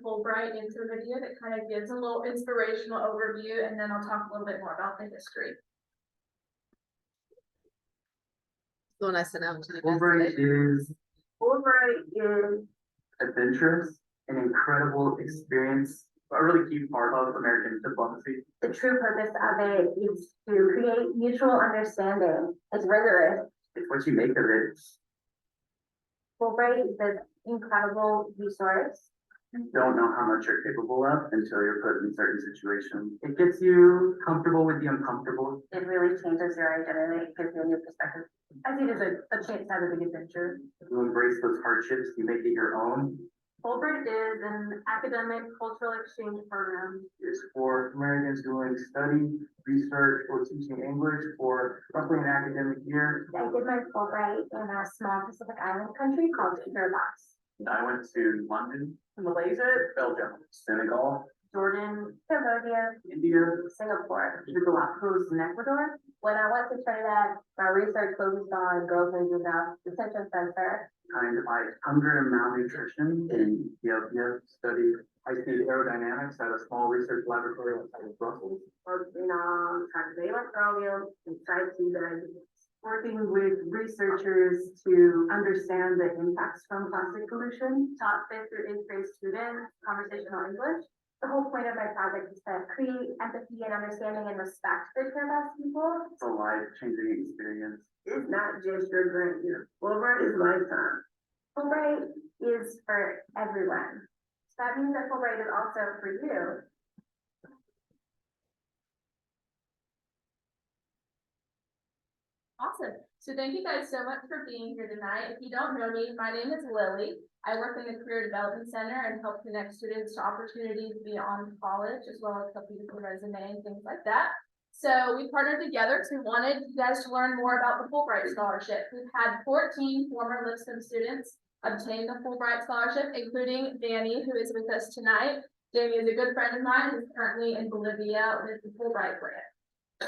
Fulbright into a video that kind of gives a little inspirational overview, and then I'll talk a little bit more about the history. The one I sent out to you guys Fulbright today. is adventurous, an incredible experience, a really key part of American diplomacy. The true purpose of it is to create mutual understanding. It's rigorous. It's what you make of it. Fulbright is an incredible resource. You don't know how much you're capable of until you're put in certain situations. It gets you comfortable with the uncomfortable. It really changes your identity, gives you a new perspective. I see it as a chance to have a big adventure. You embrace those hardships, you make it your own. Fulbright is an academic cultural exchange program. It's for Americans doing study, research, or teaching English for roughly an academic year. I did my Fulbright in a small Pacific Island country called Kiribati. I went to London, Malaysia, Belgium, Senegal, Jordan, Cambodia, India, Singapore, the Galapagos, and Ecuador. When I went to Trinidad, my research focused on growth and detention center. kind of like hunger and malnutrition in Ethiopia, studied high-speed aerodynamics at a small research laboratory outside of Brussels. Working on translational programs and sightseeing diabetes. Working with researchers to understand the impacts from plastic pollution. Taught fifth through eighth grade students conversational English. The whole point of my project is to create empathy and understanding and respect for Kiribati people. It's a life-changing experience. It's not just your grant year. Fulbright is lifetime. Fulbright is for everyone. So that means that Fulbright is also for you. Awesome. So thank you guys so much for being here tonight. If you don't know me, my name is Lily. I work in the Career Development Center and help connect students to opportunities beyond college, as well as helping with the resume and things like that. So we partnered together because we wanted you guys to learn more about the Fulbright Scholarship. We've had 14 former Lipscomb students obtain the Fulbright Scholarship, including Danny, who is with us tonight. Danny is a good friend of mine who's currently in Bolivia with the Fulbright grant.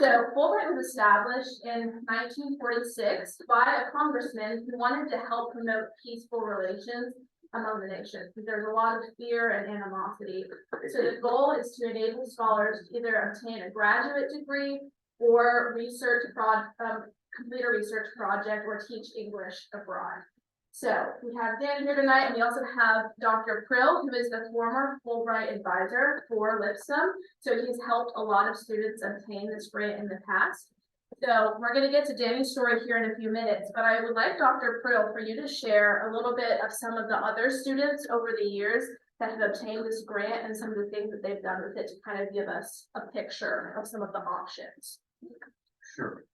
So Fulbright was established in 1946 by a congressman who wanted to help promote peaceful relations among the nations, because there's a lot of fear and animosity. So the goal is to enable scholars to either obtain a graduate degree or complete a research project or teach English abroad. So we have Dan here tonight, and we also have Dr. Prill, who is the former Fulbright advisor for Lipscomb. So he's helped a lot of students obtain this grant in the past. So we're going to get to Danny's story here in a few minutes, but I would like Dr. Prill for you to share a little bit of some of the other students over the years that have obtained this grant and some of the things that they've done with it to kind of give us a picture of some of the options. Sure.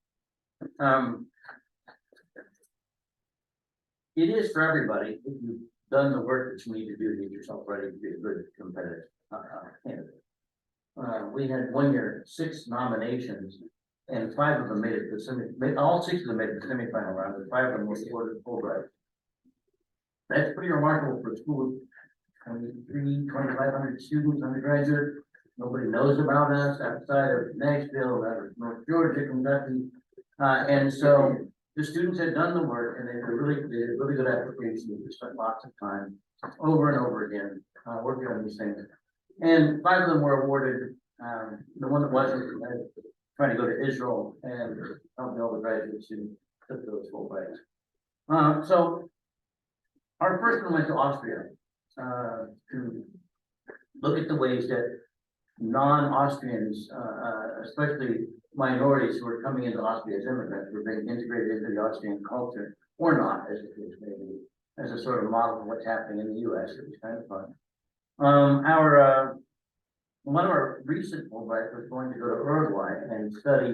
It is for everybody if you've done the work that you need to do to get yourself ready to be a good competitive candidate. We had 1 year, 6 nominations, and 5 of them made it to all 6 of them made it to the semifinal round, and 5 of them were awarded Fulbright. That's pretty remarkable for a school of 2,500 students, undergraduate. Nobody knows about us outside of Nashville, out of North Georgia, Kentucky, and so the students had done the work, and they did a really good application. They spent lots of time over and over again working on these things. And 5 of them were awarded. The one that wasn't trying to go to Israel and help all the graduate students took those Fulbrights. So our first one went to Austria to look at the ways that non-Austrians, especially minorities who are coming into Austria as immigrants, were being integrated into the Austrian culture, or not, as the case may be, as a sort of model of what's happening in the US. It was kind of fun. One of our recent Fulbrights was going to go to Uruguay and study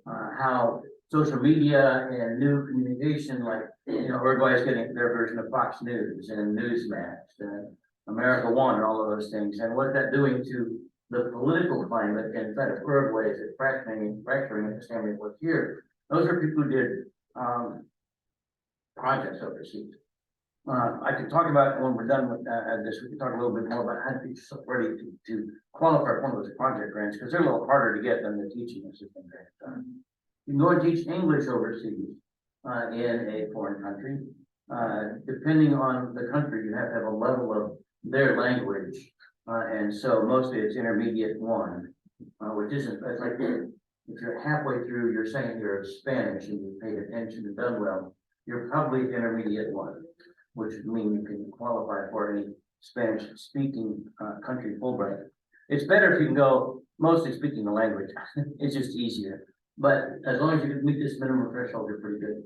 how social media and new communication, like, Uruguay is getting their version of Fox News and Newsmax and America One and all of those things, and what that's doing to the political climate inside of Uruguay is fracturing at the same rate what's here. Those are people who did projects overseas. I could talk about when we're done with this. We can talk a little bit more about how to be ready to qualify for one of those project grants, because they're a little harder to get than the teaching assistant grant. You can go and teach English overseas in a foreign country. Depending on the country, you have to have a level of their language. And so mostly it's intermediate one, which isn't, it's like, if you're halfway through your second year of Spanish and you paid attention and done well, you're probably intermediate one, which would mean you can qualify for any Spanish speaking country Fulbright. It's better if you can go mostly speaking the language. It's just easier. But as long as you can meet this minimum threshold, you're pretty good.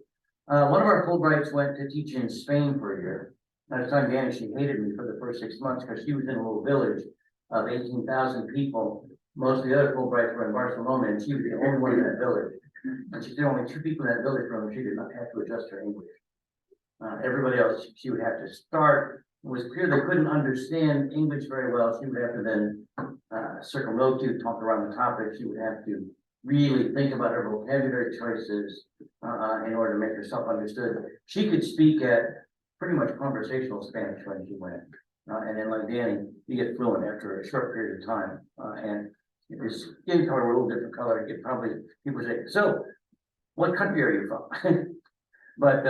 One of our Fulbrights went to teach in Spain for a year. At the time, Danny, she hated me for the first 6 months because she was in a little village of 18,000 people. Most of the other Fulbrights were in Barcelona, and she was the only one in that village. And she did only 2 people in that village from her. She did not have to adjust her English. Everybody else, she would have to start. It was clear they couldn't understand English very well. She would have to then circumlocution, talk around the topic. She would have to really think about her vocabulary choices in order to make herself understood. She could speak at pretty much conversational Spanish when she went. And then like Danny, you get fluent after a short period of time. And if your skin color were a little different color, you probably, people say, so what country are you from? But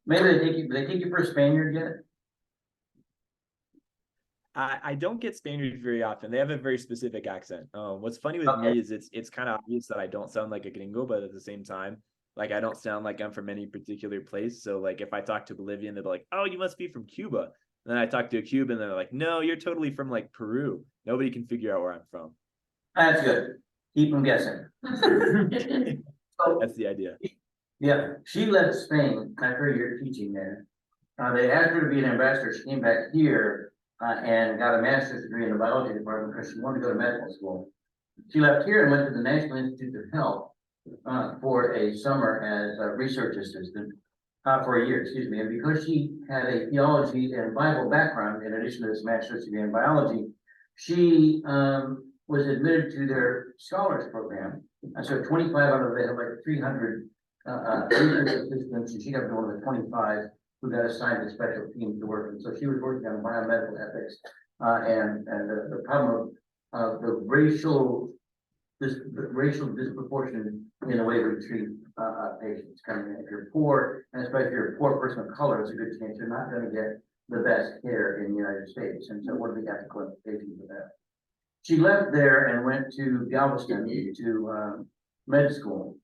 maybe they take you for a Spaniard yet? I don't get Spaniards very often. They have a very specific accent. What's funny with Okay. me is it's kind of obvious that I don't sound like a gringo, but at the same time, like I don't sound like I'm from any particular place. So like if I talk to Bolivian, they'll be like, "Oh, you must be from Cuba." And then I talk to a Cuban, and they're like, "No, you're totally from like Peru." Nobody can figure out where I'm from. That's good. Keep them guessing. So, That's the idea. yeah, she left Spain after a year teaching there. They asked her to be an ambassador. She came back here and got a master's degree in the biology department because she wanted to go to medical school. She left here and went to the National Institute of Health for a summer as a research assistant for a year, excuse me. And because she had a theology and Bible background, in addition to this master's degree in biology, she was admitted to their scholars program. And so 25 out of they have like 300 research assistants, and she got one of the 25 who got assigned to special teams to work. And so she was working on biomedical ethics and the problem of the racial disproportion in the way we treat patients coming in. If you're poor, and especially if you're a poor person of color, it's a good chance you're not going to get the best care in the United States. And so what do we have to qualifications with that? She left there and went to Galveston to med school.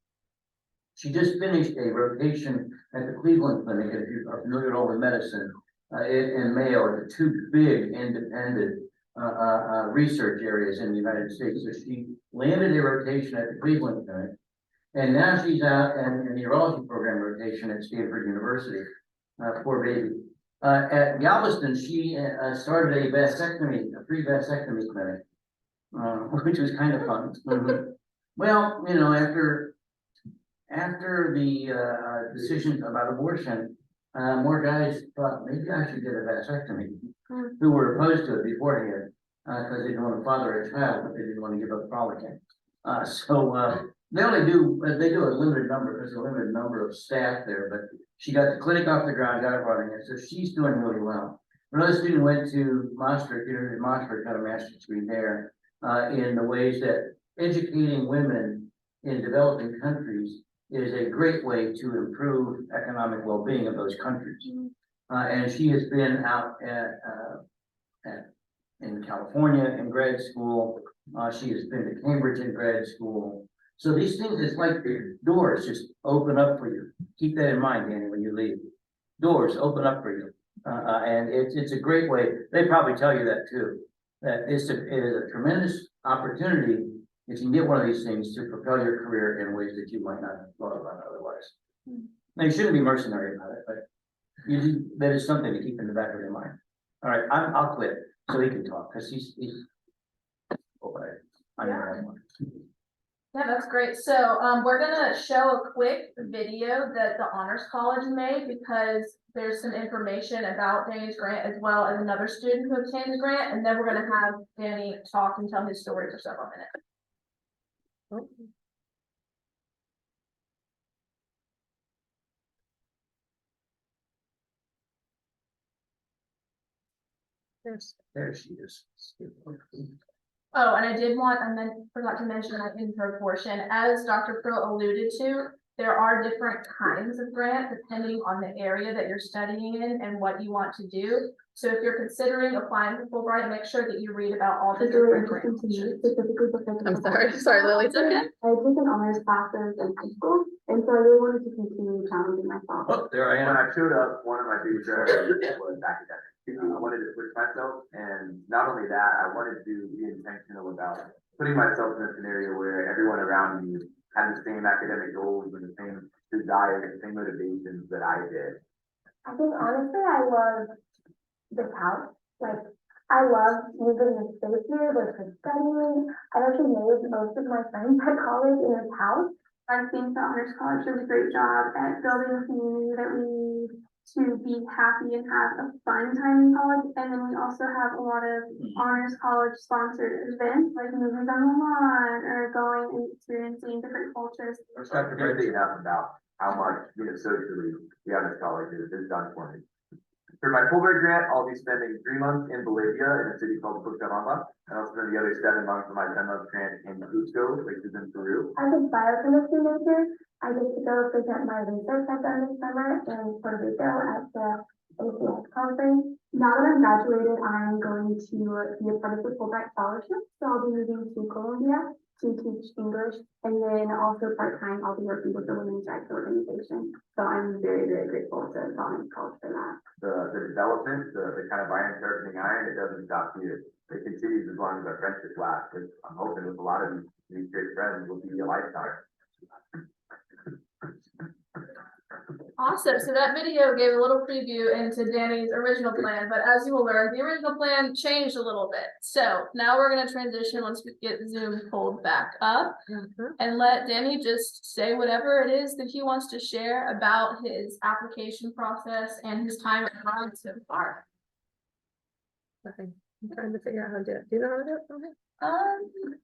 She just finished a rotation at the Cleveland Clinic, and if you are familiar at all with medicine, in Mayo, the 2 big independent research areas in the United States. So she landed a rotation at the Cleveland Clinic, and now she's out in the urology program rotation at Stanford University. Poor baby. At Galveston, she started a free vasectomy clinic, which was kind of fun. Well, you know, after the decision about abortion, more guys thought maybe I should get a vasectomy who were opposed to it beforehand because they didn't want to father a child, but they didn't want to give up frolicking. So they do a limited number. There's a limited number of staff there, but she got the clinic off the ground, got it running, and so she's doing really well. Another student went to Maastricht, University of Maastricht, got a master's degree there in the ways that educating women in developing countries is a great way to improve economic well-being of those countries. And she has been out in California in grad school. She has been to Cambridge in grad school. So these things, it's like the doors just open up for you. Keep that in mind, Danny, when you leave. Doors open up for you. And it's a great way. They probably tell you that too. That it is a tremendous opportunity if you can get one of these things to propel your career in ways that you might not have thought about otherwise. Now, you shouldn't be mercenary about it, but that is something to keep in the back of your mind. All right, I'll quit so he can talk because he's okay. I never had one. Yeah, that's great. So we're gonna show a quick video that the Honors College made because there's some information about Danny's grant as well as another student who obtained the grant, and then we're gonna have Danny talk and tell his story for several minutes. There she is. Oh, and I forgot to mention that intro portion, as Dr. Pearl alluded to, there are different kinds of grant depending on the area that you're studying in and what you want to do. So if you're considering applying for Fulbright, make sure that you read about all the It's really different grant interesting to me, options. specifically because I'm sorry, Lily. It's okay. I had taken honors classes in high school, and so I really wanted to continue challenging myself. Oh, there I When am. I showed up, one of my biggest challenges was academics. I wanted to push myself, and not only that, I wanted to be intentional about putting myself in a scenario where everyone around me had the same academic goals and the same desires, the same motivations that I did. I think honestly, I love this house. Like, I love using the space here, like for studying. I actually made most of my friends at college in this house. I think the Honors College does a great job at building a community that we need to be happy and have a fun time in college. And then we also have a lot of Honors College sponsored events, like movies on the lawn or going and experiencing different cultures. I can't say enough about how much, socially, the Honors College has done for me. For my Fulbright grant, I'll be spending 3 months in Bolivia in a city called Lipscomb, and I'll spend the other 7 months of my 10-month grant in Cusco, which is in Peru. As a biochemistry major, I get to go present my research I've done this summer in Puerto Rico at the ACS conference. Now that I'm graduated, I'm going to be a part of the Fulbright Scholarship, so I'll be moving to Colombia to teach English, and then also part-time, I'll be working with the Women's Rights Organization. So I'm very, very grateful to Honors College for that. The development, the kind of iron sharpening iron, it doesn't stop here. It continues as long as our friendship lasts. I'm hoping with a lot of these great friends will be a lifetime. Awesome. So that video gave a little preview into Danny's original plan, but as you will learn, the original plan changed a little bit. So now we're going to transition once we get Zoom pulled back up and let Danny just say whatever it is that he wants to share about his application process and his time at college so far. Okay, I'm trying to figure out how to do it. Do you know how to do it? Okay.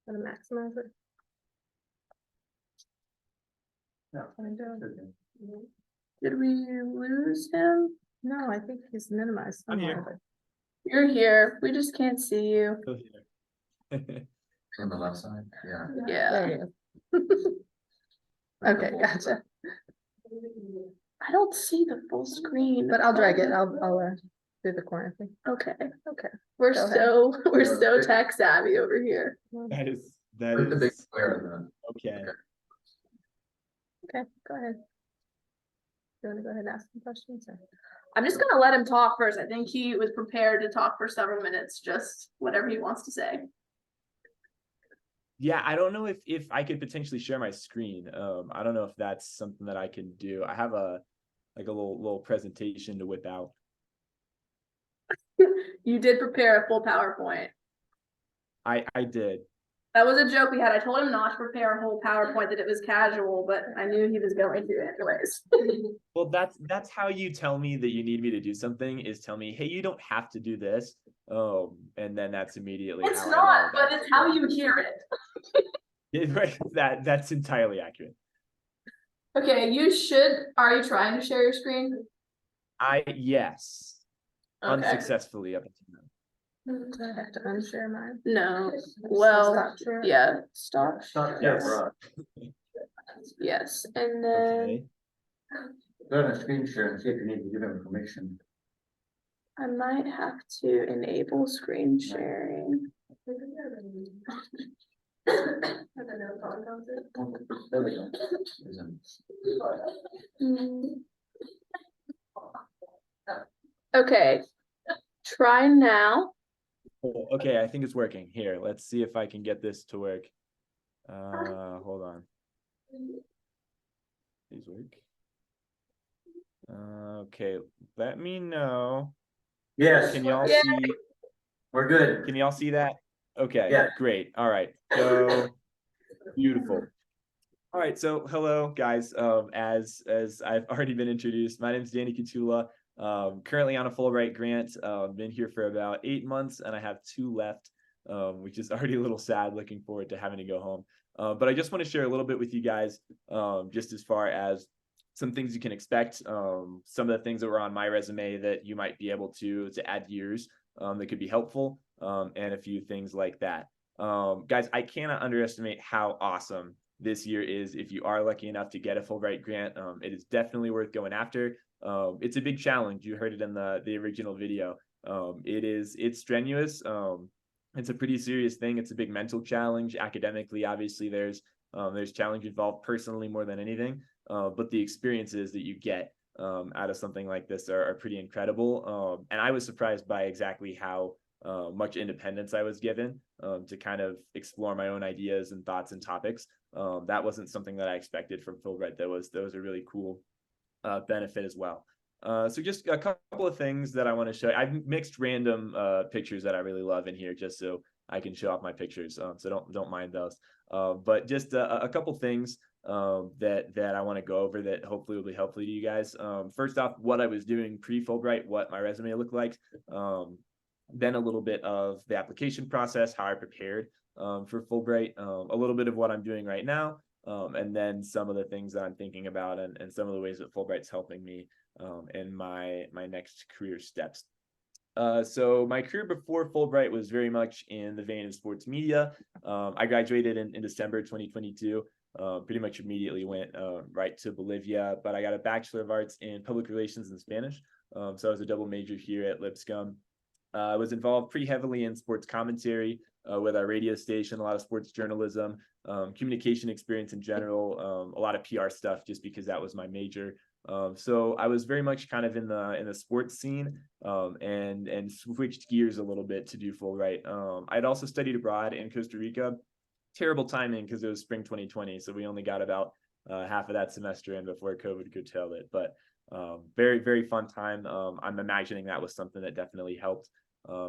How to maximize it? No. How to do it? Did we lose him? No, I think he's minimized I'm here. somewhere, You're here. We just can't see you. On the left side, yeah. but Yeah. there you go. Okay, gotcha. I don't see the full screen. But I'll drag it. I'll do the corner thing. Okay. Okay. We're Go ahead. we're so tech savvy over here. That Put the big is square okay. Okay, go ahead. You want to go ahead and ask some questions? Or? I'm just gonna let him talk first. I think he was prepared to talk for several minutes, just whatever he wants to say. Yeah, I don't know if I could potentially share my screen. I don't know if that's something that I can do. I have a little presentation to whip out. You did prepare a full PowerPoint. I did. That was a joke we had. I told him not to prepare a whole PowerPoint, that it was casual, but I knew he was going to anyways. Well, that's how you tell me that you need me to do something, is tell me, hey, you don't have to do this. And then that's immediately It's how I not, know but that's it's how you hear it. that's entirely accurate. Okay, are you trying to share your screen? Yes. Okay. Unsuccessfully up until now. Do I have to unshare mine? No. Stop Well, share? yeah, stop. Yes. Yes, and then Okay. Go to screen share and see if you need to give information. I might have to enable screen sharing. There we go. Okay, try now. Oh, okay, I think it's working. Here, let's see if I can get this to work. Hold on. Please work. Okay, let me know. Yes, Can y'all Yeah. see? we're good. Can y'all see that? Okay, Yeah. great. All right, so beautiful. All right, so hello guys. As I've already been introduced, my name is Danny Catula. Currently on a Fulbright grant. Been here for about 8 months, and I have 2 left, which is already a little sad. Looking forward to having to go home. But I just want to share a little bit with you guys, just as far as some things you can expect. Some of the things that were on my resume that you might be able to add to yours, that could be helpful, and a few things like that. Guys, I cannot underestimate how awesome this year is, if you are lucky enough to get a Fulbright grant, it is definitely worth going after. It's a big challenge. You heard it in the original video. It's strenuous. It's a pretty serious thing. It's a big mental challenge. Academically, obviously, there's challenge involved personally more than anything. But the experiences that you get out of something like this are pretty incredible. And I was surprised by exactly how much independence I was given to kind of explore my own ideas and thoughts and topics. That wasn't something that I expected from Fulbright. That was a really cool benefit as well. So just a couple of things that I want to show. I've mixed random pictures that I really love in here just so I can show off my pictures. So don't mind those. But just a couple things that I want to go over that hopefully will be helpful to you guys. First off, what I was doing pre-Fulbright, what my resume looked like. Then a little bit of the application process, how I prepared for Fulbright, a little bit of what I'm doing right now, and then some of the things that I'm thinking about and some of the ways that Fulbright's helping me in my next career steps. So my career before Fulbright was very much in the vein of sports media. I graduated in December 2022. Pretty much immediately went right to Bolivia, but I got a Bachelor of Arts in Public Relations and Spanish. So I was a double major here at Lipscomb. I was involved pretty heavily in sports commentary with our radio station, a lot of sports journalism, communication experience in general, a lot of PR stuff just because that was my major. So I was very much kind of in the sports scene and switched gears a little bit to do Fulbright. I'd also studied abroad in Costa Rica. Terrible timing because it was spring 2020, so we only got about half of that semester in before COVID curtailed it. But very, very fun time. I'm imagining that was something that definitely helped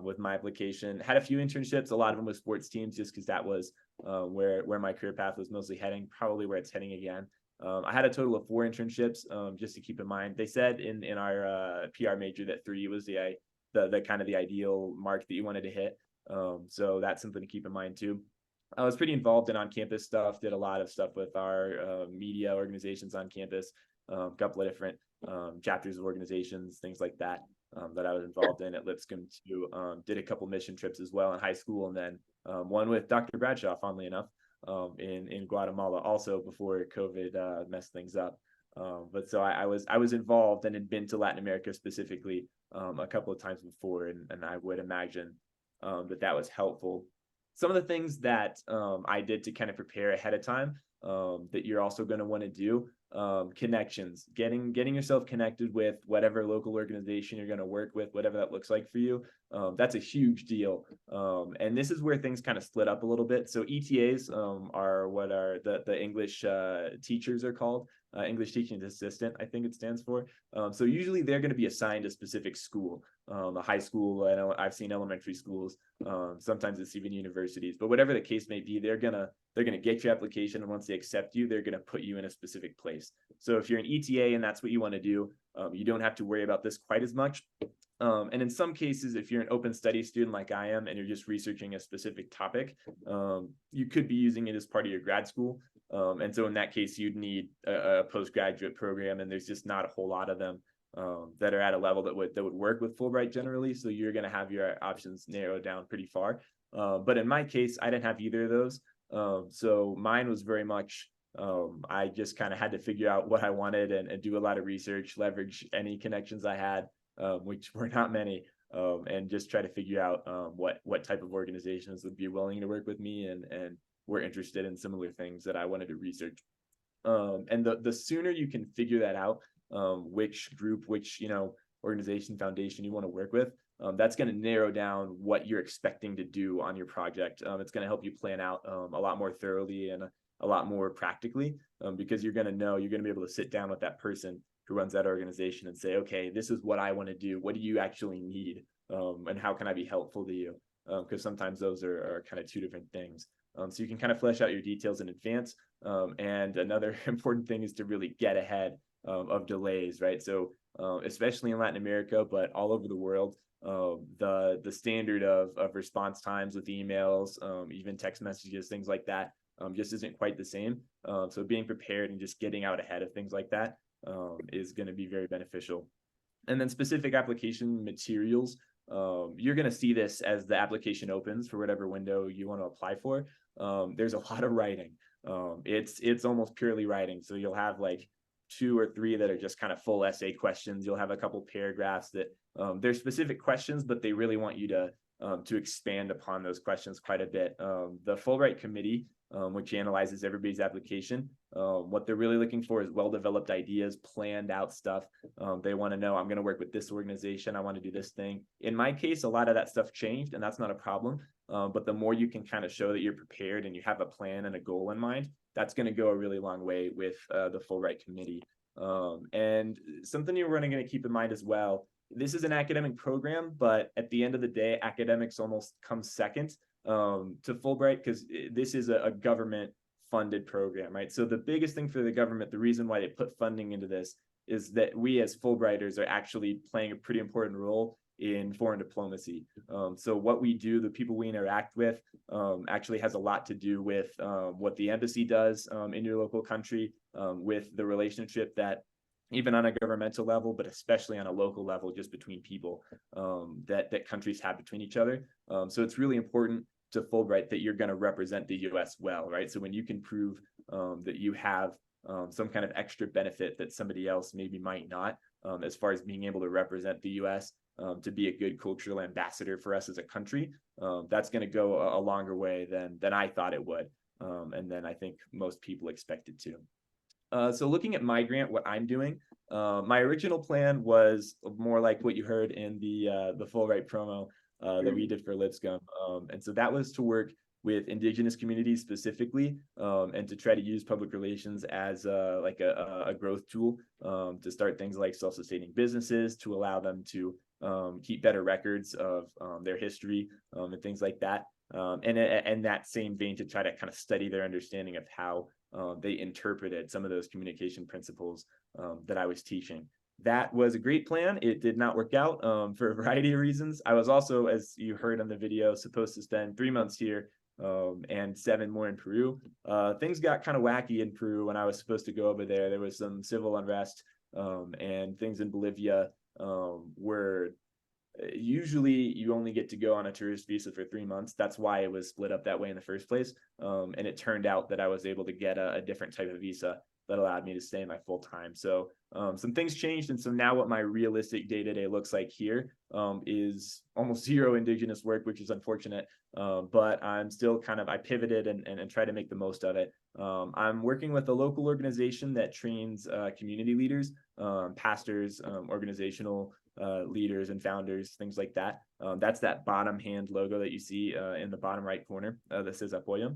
with my application. Had a few internships, a lot of them with sports teams, just because that was where my career path was mostly heading, probably where it's heading again. I had a total of 4 internships, just to keep in mind. They said in our PR major that 3 was the kind of the ideal mark that you wanted to hit. So that's something to keep in mind too. I was pretty involved in on-campus stuff, did a lot of stuff with our media organizations on campus, a couple of different chapters of organizations, things like that, that I was involved in at Lipscomb too. Did a couple mission trips as well in high school, and then one with Dr. Bradshaw, funnily enough, in Guatemala, also before COVID messed things up. But so I was involved and had been to Latin America specifically a couple of times before, and I would imagine that was helpful. Some of the things that I did to kind of prepare ahead of time that you're also going to want to do, connections, getting yourself connected with whatever local organization you're going to work with, whatever that looks like for you. That's a huge deal. And this is where things kind of split up a little bit. So ETAs are what are the English teachers are called. English teaching assistant, I think it stands for. So usually they're going to be assigned a specific school, a high school. I know I've seen elementary schools. Sometimes it's even universities, but whatever the case may be, they're gonna get your application, and once they accept you, they're gonna put you in a specific place. So if you're an ETA and that's what you want to do, you don't have to worry about this quite as much. And in some cases, if you're an open study student like I am, and you're just researching a specific topic, you could be using it as part of your grad school. And so in that case, you'd need a postgraduate program, and there's just not a whole lot of them that are at a level that would work with Fulbright generally. So you're going to have your options narrowed down pretty far. But in my case, I didn't have either of those. So mine was very much, I just kind of had to figure out what I wanted and do a lot of research, leverage any connections I had, which were not many, and just try to figure out what type of organizations would be willing to work with me and were interested in similar things that I wanted to research. And the sooner you can figure that out, which group, which organization, foundation you want to work with, that's going to narrow down what you're expecting to do on your project. It's going to help you plan out a lot more thoroughly and a lot more practically, because you're going to be able to sit down with that person who runs that organization and say, okay, this is what I want to do. What do you actually need? And how can I be helpful to you? Because sometimes those are kind of two different things. So you can kind of flesh out your details in advance. And another important thing is to really get ahead of delays, right? So especially in Latin America, but all over the world, the standard of response times with emails, even text messages, things like that, just isn't quite the same. So being prepared and just getting out ahead of things like that is going to be very beneficial. And then specific application materials, you're going to see this as the application opens for whatever window you want to apply for. There's a lot of writing. It's almost purely writing. So you'll have like 2 or 3 that are just kind of full essay questions. You'll have a couple paragraphs that they're specific questions, but they really want you to expand upon those questions quite a bit. The Fulbright committee, which analyzes everybody's application, what they're really looking for is well-developed ideas, planned out stuff. They want to know, I'm going to work with this organization. I want to do this thing. In my case, a lot of that stuff changed, and that's not a problem. But the more you can kind of show that you're prepared and you have a plan and a goal in mind, that's going to go a really long way with the Fulbright committee. And something you're going to keep in mind as well, this is an academic program, but at the end of the day, academics almost come second to Fulbright, because this is a government funded program, right? So the biggest thing for the government, the reason why they put funding into this, is that we as Fulbrighters are actually playing a pretty important role in foreign diplomacy. So what we do, the people we interact with, actually has a lot to do with what the embassy does in your local country, with the relationship that, even on a governmental level, but especially on a local level, just between people, that countries have between each other. So it's really important to Fulbright that you're going to represent the US well, right? So when you can prove that you have some kind of extra benefit that somebody else maybe might not, as far as being able to represent the US, to be a good cultural ambassador for us as a country, that's going to go a longer way than I thought it would, and then I think most people expected to. So looking at my grant, what I'm doing, my original plan was more like what you heard in the Fulbright promo that we did for Lipscomb, and so that was to work with Indigenous communities specifically, and to try to use public relations as like a growth tool, to start things like self-sustaining businesses, to allow them to keep better records of their history, and things like that. And that same vein, to try to kind of study their understanding of how they interpreted some of those communication principles that I was teaching. That was a great plan. It did not work out for a variety of reasons. I was also, as you heard on the video, supposed to spend 3 months here and 7 more in Peru. Things got kind of wacky in Peru when I was supposed to go over there. There was some civil unrest, and things in Bolivia were usually you only get to go on a tourist visa for 3 months. That's why it was split up that way in the first place. And it turned out that I was able to get a different type of visa that allowed me to stay my full time. So some things changed. And so now what my realistic day-to-day looks like here is almost 0 Indigenous work, which is unfortunate. But I'm still I pivoted and try to make the most of it. I'm working with a local organization that trains community leaders, pastors, organizational leaders and founders, things like that. That's that bottom hand logo that you see in the bottom right corner that says Apoyo.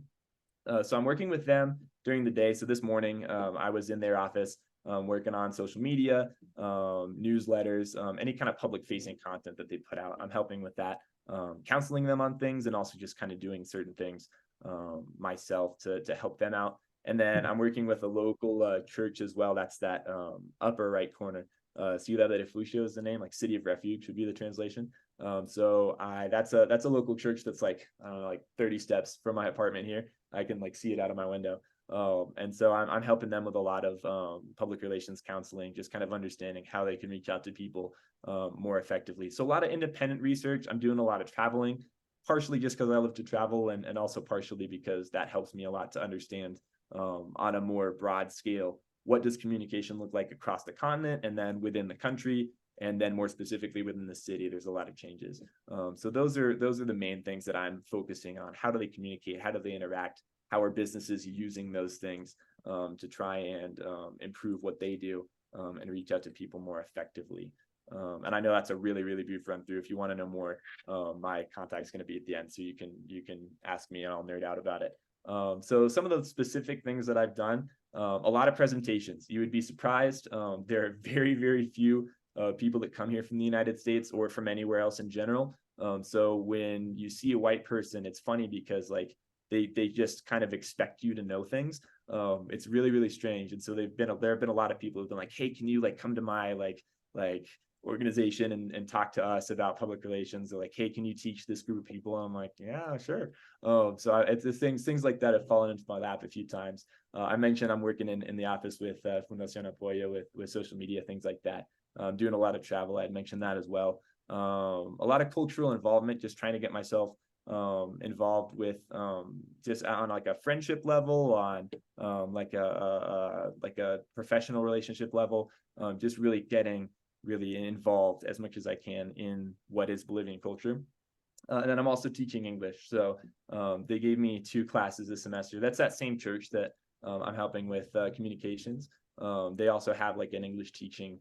So I'm working with them during the day. So this morning I was in their office working on social media, newsletters, any kind of public facing content that they put out. I'm helping with that, counseling them on things, and also just kind of doing certain things myself to help them out. And then I'm working with a local church as well. That's that upper right corner. Ciudad de Refugio is the name, like City of Refuge would be the translation. So that's a local church that's like, I don't know, like 30 steps from my apartment here. I can like see it out of my window. And so I'm helping them with a lot of public relations counseling, just kind of understanding how they can reach out to people more effectively. So a lot of independent research. I'm doing a lot of traveling, partially just because I love to travel, and also partially because that helps me a lot to understand on a more broad scale, what does communication look like across the continent, and then within the country, and then more specifically within the city. There's a lot of changes. So those are the main things that I'm focusing on. How do they communicate? How do they interact? How are businesses using those things to try and improve what they do and reach out to people more effectively? And I know that's a really, really brief run through. If you want to know more, my contact is going to be at the end, so you can ask me and I'll nerd out about it. So some of the specific things that I've done, a lot of presentations. You would be surprised. There are very, very few people that come here from the United States or from anywhere else in general. So when you see a white person, it's funny because like they just kind of expect you to know things. It's really, really strange. And so there have been a lot of people who've been like, hey, can you like come to my like organization and talk to us about public relations? They're like, hey, can you teach this group of people? I'm like, yeah, sure. So it's the things like that have fallen into my lap a few times. I mentioned I'm working in the office with Fundación Apoyo with social media, things like that. Doing a lot of travel. I had mentioned that as well. A lot of cultural involvement, just trying to get myself involved with just on like a friendship level, on like a professional relationship level, just really getting really involved as much as I can in what is Bolivian culture. And then I'm also teaching English. So they gave me 2 classes this semester. That's that same church that I'm helping with communications. They also have like an English teaching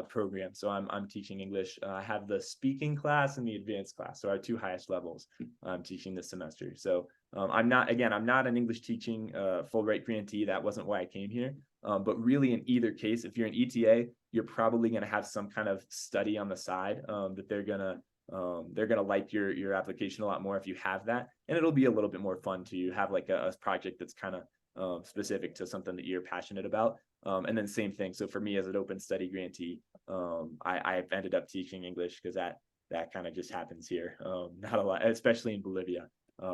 program. So I'm teaching English. I have the speaking class and the advanced class. So our 2 highest levels I'm teaching this semester. So I'm not an English teaching Fulbright grantee. That wasn't why I came here. But really in either case, if you're an ETA, you're probably going to have some kind of study on the side that they're gonna like your application a lot more if you have that, and it'll be a little bit more fun to have like a project that's kind of specific to something that you're passionate about. And then same thing. So for me as an open study grantee, I've ended up teaching English because that kind of just happens here. Not a lot, especially in Bolivia.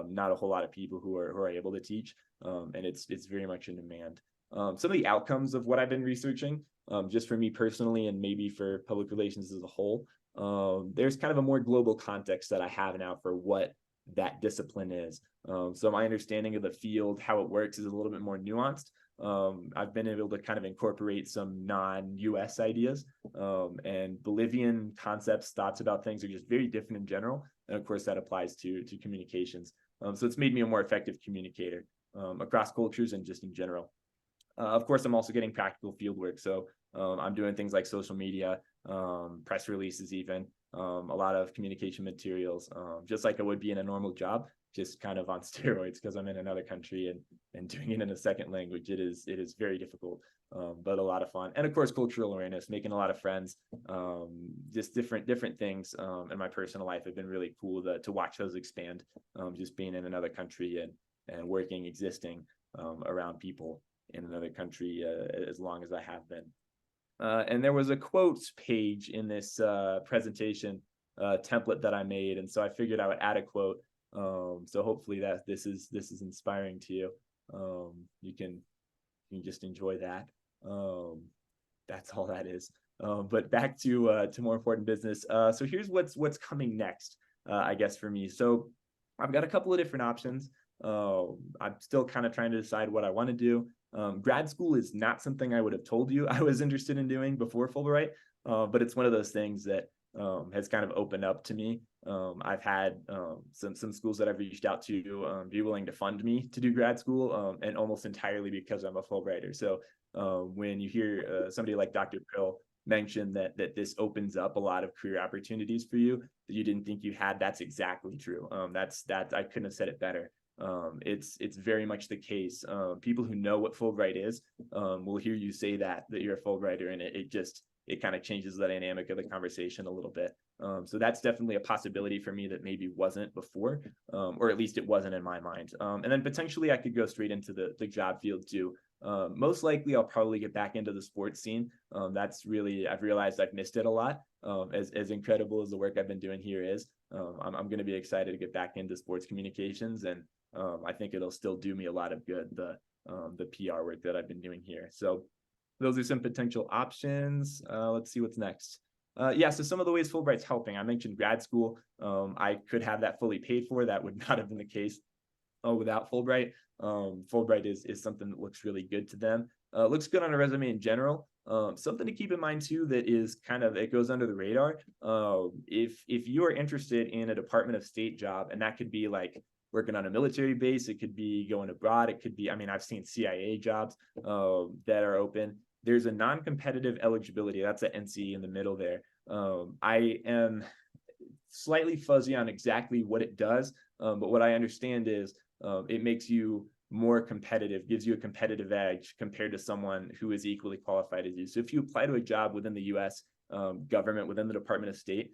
Not a whole lot of people who are able to teach, and it's very much in demand. Some of the outcomes of what I've been researching, just for me personally, and maybe for public relations as a whole. There's kind of a more global context that I have now for what that discipline is. So my understanding of the field, how it works, is a little bit more nuanced. I've been able to kind of incorporate some non-US ideas, and Bolivian concepts, thoughts about things are just very different in general. And of course that applies to communications. So it's made me a more effective communicator across cultures and just in general. Of course, I'm also getting practical field work. So I'm doing things like social media, press releases, even a lot of communication materials, just like I would be in a normal job, just kind of on steroids because I'm in another country and doing it in a second language. It is very difficult, but a lot of fun. And of course, cultural awareness, making a lot of friends, just different things in my personal life have been really cool to watch those expand, just being in another country and working, existing around people in another country as long as I have been. And there was a quotes page in this presentation template that I made, and so I figured I would add a quote. So hopefully that this is inspiring to you. You can just enjoy that. That's all that is. But back to more important business. So here's what's coming next, I guess, for me. So I've got a couple of different options. I'm still kind of trying to decide what I want to do. Grad school is not something I would have told you I was interested in doing before Fulbright, but it's one of those things that has kind of opened up to me. I've had some schools that I've reached out to be willing to fund me to do grad school, and almost entirely because I'm a Fulbrighter. So when you hear somebody like Dr. Pill mention that this opens up a lot of career opportunities for you that you didn't think you had, that's exactly true. That I couldn't have said it better. It's very much the case. People who know what Fulbright is will hear you say that you're a Fulbrighter, and it kind of changes the dynamic of the conversation a little bit. So that's definitely a possibility for me that maybe wasn't before, or at least it wasn't in my mind. And then potentially I could go straight into the job field too. Most likely I'll probably get back into the sports scene. That's really, I've realized I've missed it a lot. As incredible as the work I've been doing here is, I'm going to be excited to get back into sports communications, and I think it'll still do me a lot of good, the PR work that I've been doing here. So those are some potential options. Let's see what's next. Yeah, so some of the ways Fulbright's helping. I mentioned grad school. I could have that fully paid for. That would not have been the case without Fulbright. Fulbright is something that looks really good to them. Looks good on a resume in general. Something to keep in mind too that is kind of, it goes under the radar. If you are interested in a Department of State job, and that could be like working on a military base, it could be going abroad, it could be, I mean, I've seen CIA jobs that are open. There's a non-competitive eligibility. That's an NCE in the middle there. I am slightly fuzzy on exactly what it does, but what I understand is it makes you more competitive, gives you a competitive edge compared to someone who is equally qualified as you. So if you apply to a job within the US government, within the Department of State,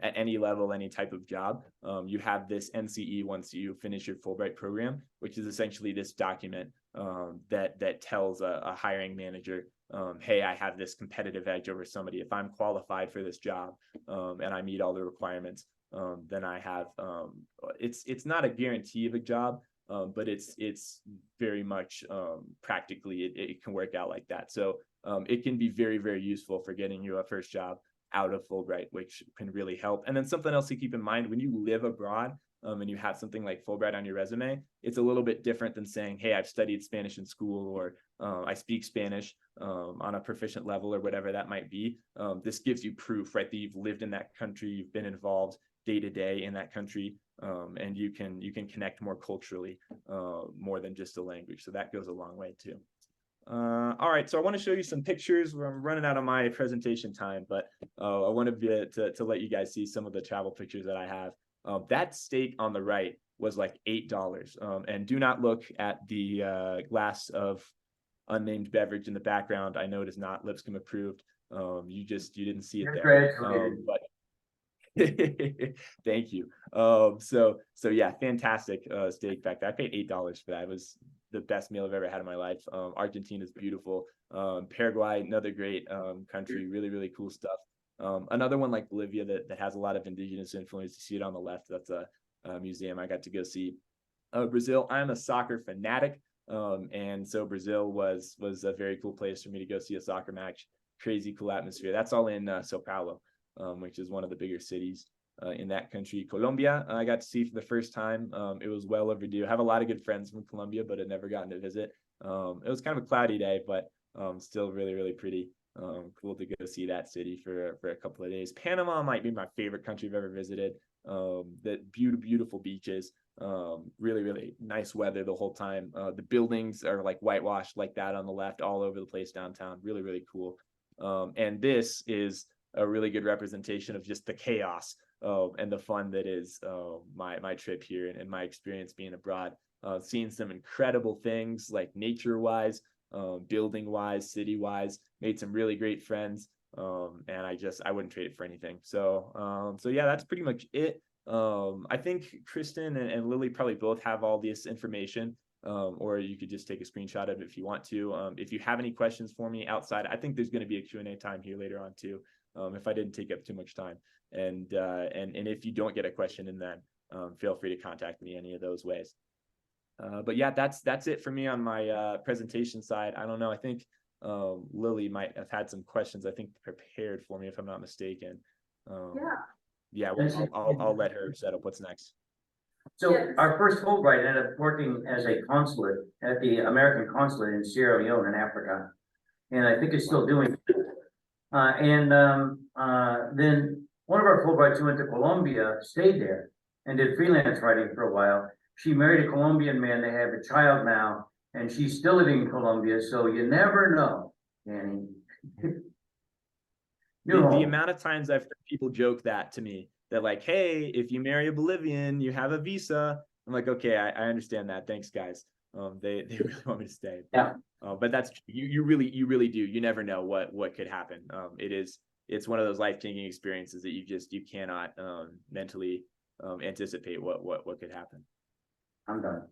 at any level, any type of job, you have this NCE once you finish your Fulbright program, which is essentially this document that tells a hiring manager, hey, I have this competitive edge over somebody. If I'm qualified for this job and I meet all the requirements, then I have, it's not a guarantee of a job, but it's very much practically, it can work out like that. So it can be very, very useful for getting you a first job out of Fulbright, which can really help. And then something else to keep in mind, when you live abroad, and you have something like Fulbright on your resume, it's a little bit different than saying, hey, I've studied Spanish in school, or I speak Spanish on a proficient level, or whatever that might be. This gives you proof, right, that you've lived in that country, you've been involved day to day in that country, and you can connect more culturally, more than just a language. So that goes a long way too. All right, so I want to show you some pictures. I'm running out of my presentation time, but I wanted to let you guys see some of the travel pictures that I have. That steak on the right was like $8. And do not look at the glass of unnamed beverage in the background. I know it is not Lipscomb approved. You didn't see it there. But thank you. So yeah, fantastic steak back there. I paid $8 for that. It was the best meal I've ever had in my life. Argentina is beautiful. Paraguay, another great country, really cool stuff. Another one like Bolivia that has a lot of indigenous influence. You see it on the left. That's a museum I got to go see. Brazil, I'm a soccer fanatic. And so Brazil was a very cool place for me to go see a soccer match. Crazy cool atmosphere. That's all in Sao Paulo, which is one of the bigger cities in that country. Colombia, I got to see for the first time. It was well overdue. I have a lot of good friends from Colombia, but had never gotten to visit. It was kind of a cloudy day, but still really pretty. Cool to go see that city for a couple of days. Panama might be my favorite country I've ever visited. That beautiful beaches, really nice weather the whole time. The buildings are like whitewashed like that on the left, all over the place downtown. Really cool. And this is a really good representation of just the chaos and the fun that is my trip here and my experience being abroad. Seeing some incredible things like nature-wise, building-wise, city-wise. Made some really great friends, and I wouldn't trade it for anything. So yeah, that's pretty much it. I think Kristen and Lily probably both have all this information, or you could just take a screenshot of it if you want to. If you have any questions for me outside, I think there's going to be a Q&A time here later on too, if I didn't take up too much time. And if you don't get a question in then, feel free to contact me any of those ways. But yeah, that's it for me on my presentation side. I don't know. I think Lily might have had some questions, I think, prepared for me, if I'm not mistaken. Yeah, well, I'll let her set up what's next. So Yes. our first Fulbright ended up working as a consulate at the American consulate in Sierra Leone in Africa. And I think it's still doing it. Then one of our Fulbrights who went to Colombia stayed there and did freelance writing for a while. She married a Colombian man. They have a child now, and she's still living in Colombia. So you never know, Danny. The amount of times I've heard people joke that to me, that like, hey, if you marry a Bolivian, you have a visa. I'm like, okay, I understand that. Thanks, guys. They really want me to stay. Yeah. But that's you really do. You never know what could happen. It's one of those life-changing experiences that you cannot mentally anticipate what could happen. I'm done.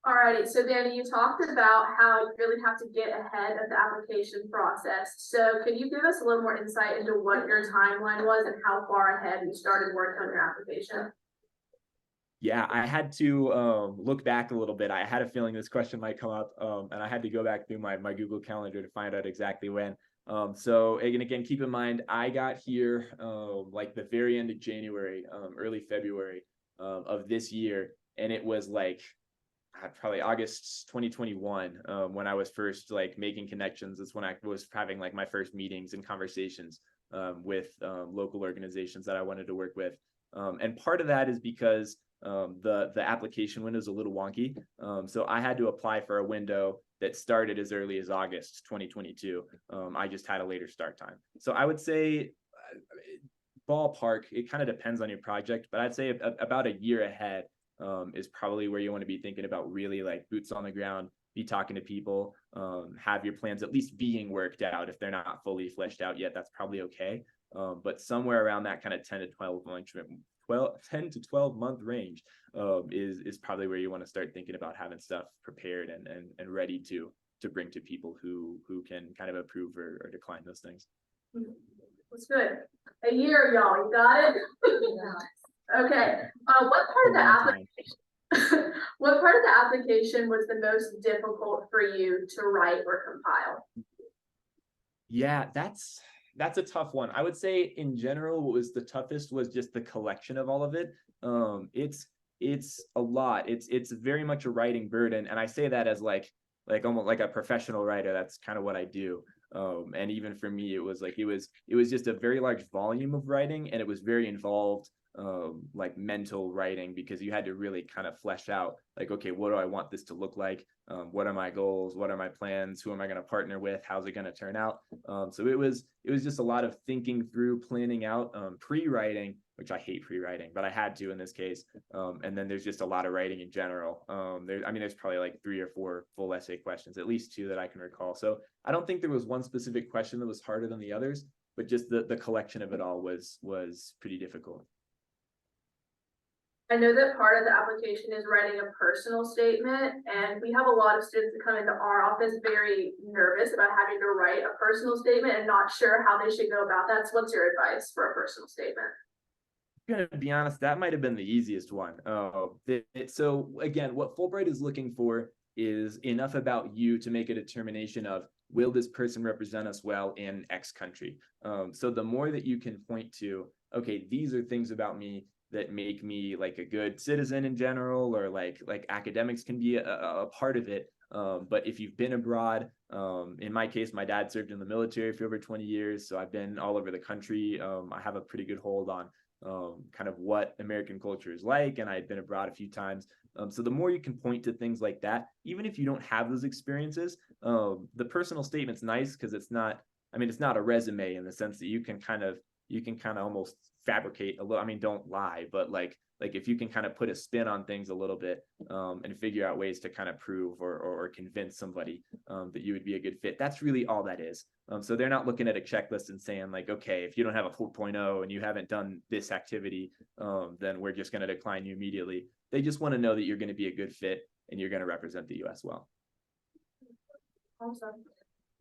Alrighty, so Danny, you talked about how you really have to get ahead of the application process. So could you give us a little more insight into what your timeline was and how far ahead you started working on your application? Yeah, I had to look back a little bit. I had a feeling this question might come up, and I had to go back through my Google Calendar to find out exactly when. So again, keep in mind, I got here like the very end of January, early February of this year, and it was like probably August 2021 when I was first like making connections. That's when I was having like my first meetings and conversations with local organizations that I wanted to work with. And part of that is because the application window is a little wonky. So I had to apply for a window that started as early as August 2022. I just had a later start time. So I would say ballpark, it kind of depends on your project, but I'd say about a year ahead is probably where you want to be thinking about really like boots on the ground, be talking to people, have your plans at least being worked out. If they're not fully fleshed out yet, that's probably okay. But somewhere around that kind of 10 to 12 month range is probably where you want to start thinking about having stuff prepared and ready to bring to people who can kind of approve or decline those things. That's good. A year, y'all, you got it? Okay. What part of the application? What part of the application was the most difficult for you to write or compile? Yeah, that's that's a tough one. I would say in general, what was the toughest was just the collection of all of it. It's a lot. It's very much a writing burden, and I say that as like almost like a professional writer. That's kind of what I do. And even for me, it was just a very large volume of writing, and it was very involved, like mental writing, because you had to really kind of flesh out like, okay, what do I want this to look like? What are my goals? What are my plans? Who am I going to partner with? How's it going to turn out? So it was just a lot of thinking through, planning out, pre-writing, which I hate pre-writing, but I had to in this case. And then there's just a lot of writing in general. There's probably like 3 or 4 full essay questions, at least 2 that I can recall. So I don't think there was one specific question that was harder than the others, but just the collection of it all was pretty difficult. I know that part of the application is writing a personal statement, and we have a lot of students that come into our office very nervous about having to write a personal statement and not sure how they should go about that. So what's your advice for a personal statement? I'm gonna be honest, that might have been the easiest one. So again, what Fulbright is looking for is enough about you to make a determination of, will this person represent us well in X country? So the more that you can point to, okay, these are things about me that make me like a good citizen in general, or like academics can be a part of it. But if you've been abroad, in my case, my dad served in the military for over 20 years. So I've been all over the country. I have a pretty good hold on kind of what American culture is like, and I had been abroad a few times. So the more you can point to things like that, even if you don't have those experiences, the personal statement's nice because it's not a resume in the sense that you can kind of almost fabricate a little. Don't lie, but like if you can kind of put a spin on things a little bit, and figure out ways to kind of prove or convince somebody that you would be a good fit, that's really all that is. So they're not looking at a checklist and saying like, okay, if you don't have a 4.0 and you haven't done this activity, then we're just going to decline you immediately. They just want to know that you're going to be a good fit and you're going to represent the US well. Awesome.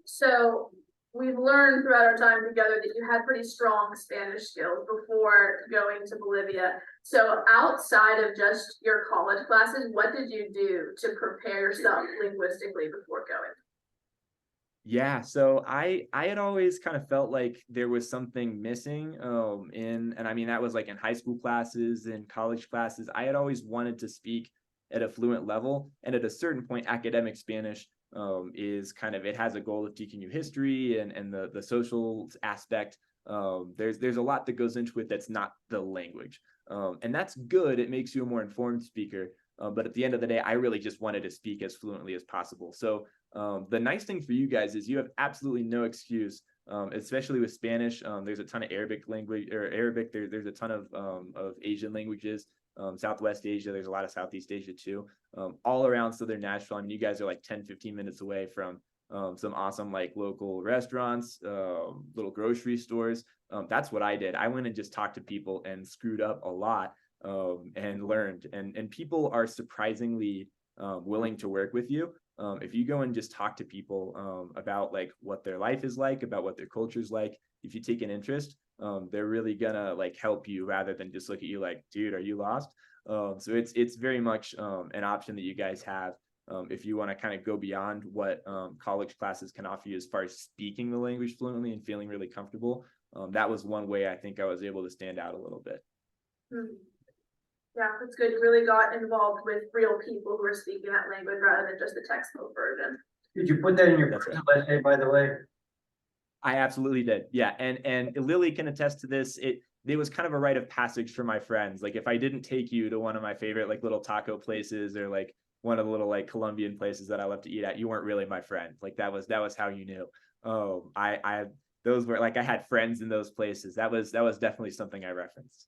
So we've learned throughout our time together that you had pretty strong Spanish skills before going to Bolivia. So outside of just your college classes, what did you do to prepare yourself linguistically before going? Yeah, so I had always kind of felt like there was something missing, that was like in high school classes and college classes. I had always wanted to speak at a fluent level, and at a certain point, academic Spanish is kind of, it has a goal of teaching you history and the social aspect. There's a lot that goes into it that's not the language, and that's good. It makes you a more informed speaker. But at the end of the day, I really just wanted to speak as fluently as possible. So the nice thing for you guys is you have absolutely no excuse, especially with Spanish. There's a ton of Arabic language, or Arabic. There's a ton of Asian languages. Southwest Asia, there's a lot of Southeast Asia too. All around Southern Nashville. You guys are like 10-15 minutes away from some awesome like local restaurants, little grocery stores. That's what I did. I went and just talked to people and screwed up a lot, and learned. And people are surprisingly willing to work with you. If you go and just talk to people about like what their life is like, about what their culture is like, if you take an interest, they're really gonna like help you rather than just look at you like, dude, are you lost? So it's very much an option that you guys have if you want to kind of go beyond what college classes can offer you as far as speaking the language fluently and feeling really comfortable. That was one way I think I was able to stand out a little bit. Yeah, that's good. You really got involved with real people who are speaking that language rather than just the textbook version. Did you put that in your personal essay, by the way? I absolutely did. Yeah. And Lily can attest to this. It was kind of a rite of passage for my friends. Like if I didn't take you to one of my favorite like little taco places or like one of the little like Colombian places that I love to eat at, you weren't really my friend. Like that was how you knew. Oh, those were like, I had friends in those places. That was definitely something I referenced.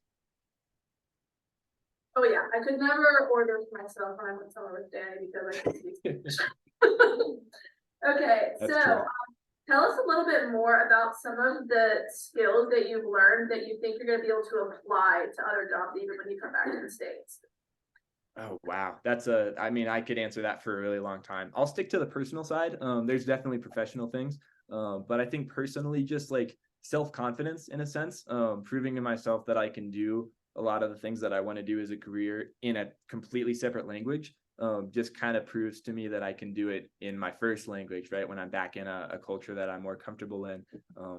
Oh yeah, I could never order for myself when I went somewhere with Danny because I could speak Spanish. Okay, That's so true. tell us a little bit more about some of the skills that you've learned that you think you're going to be able to apply to other jobs even when you come back to the States. Oh, wow. I could answer that for a really long time. I'll stick to the personal side. There's definitely professional things. But I think personally, just like self-confidence in a sense, proving to myself that I can do a lot of the things that I want to do as a career in a completely separate language. just kind of proves to me that I can do it in my first language, right? When I'm back in a culture that I'm more comfortable in,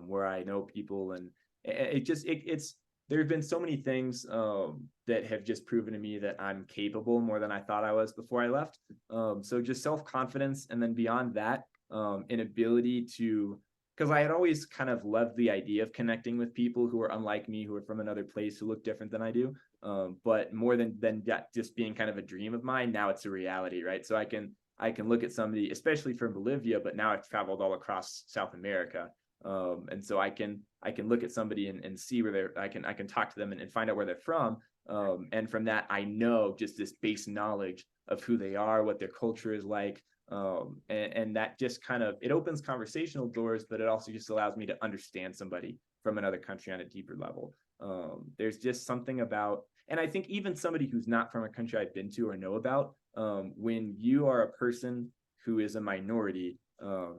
where I know people, and it's there have been so many things that have just proven to me that I'm capable more than I thought I was before I left. So just self-confidence, and then beyond that, an ability to, because I had always kind of loved the idea of connecting with people who are unlike me, who are from another place, who look different than I do. But more than that, just being kind of a dream of mine, now it's a reality, right? So I can look at somebody, especially from Bolivia, but now I've traveled all across South America. And so I can look at somebody and see where I can talk to them and find out where they're from. And from that, I know just this base knowledge of who they are, what their culture is like. And that just kind of, it opens conversational doors, but it also just allows me to understand somebody from another country on a deeper level. There's just something about, and I think even somebody who's not from a country I've been to or know about, when you are a person who is a minority,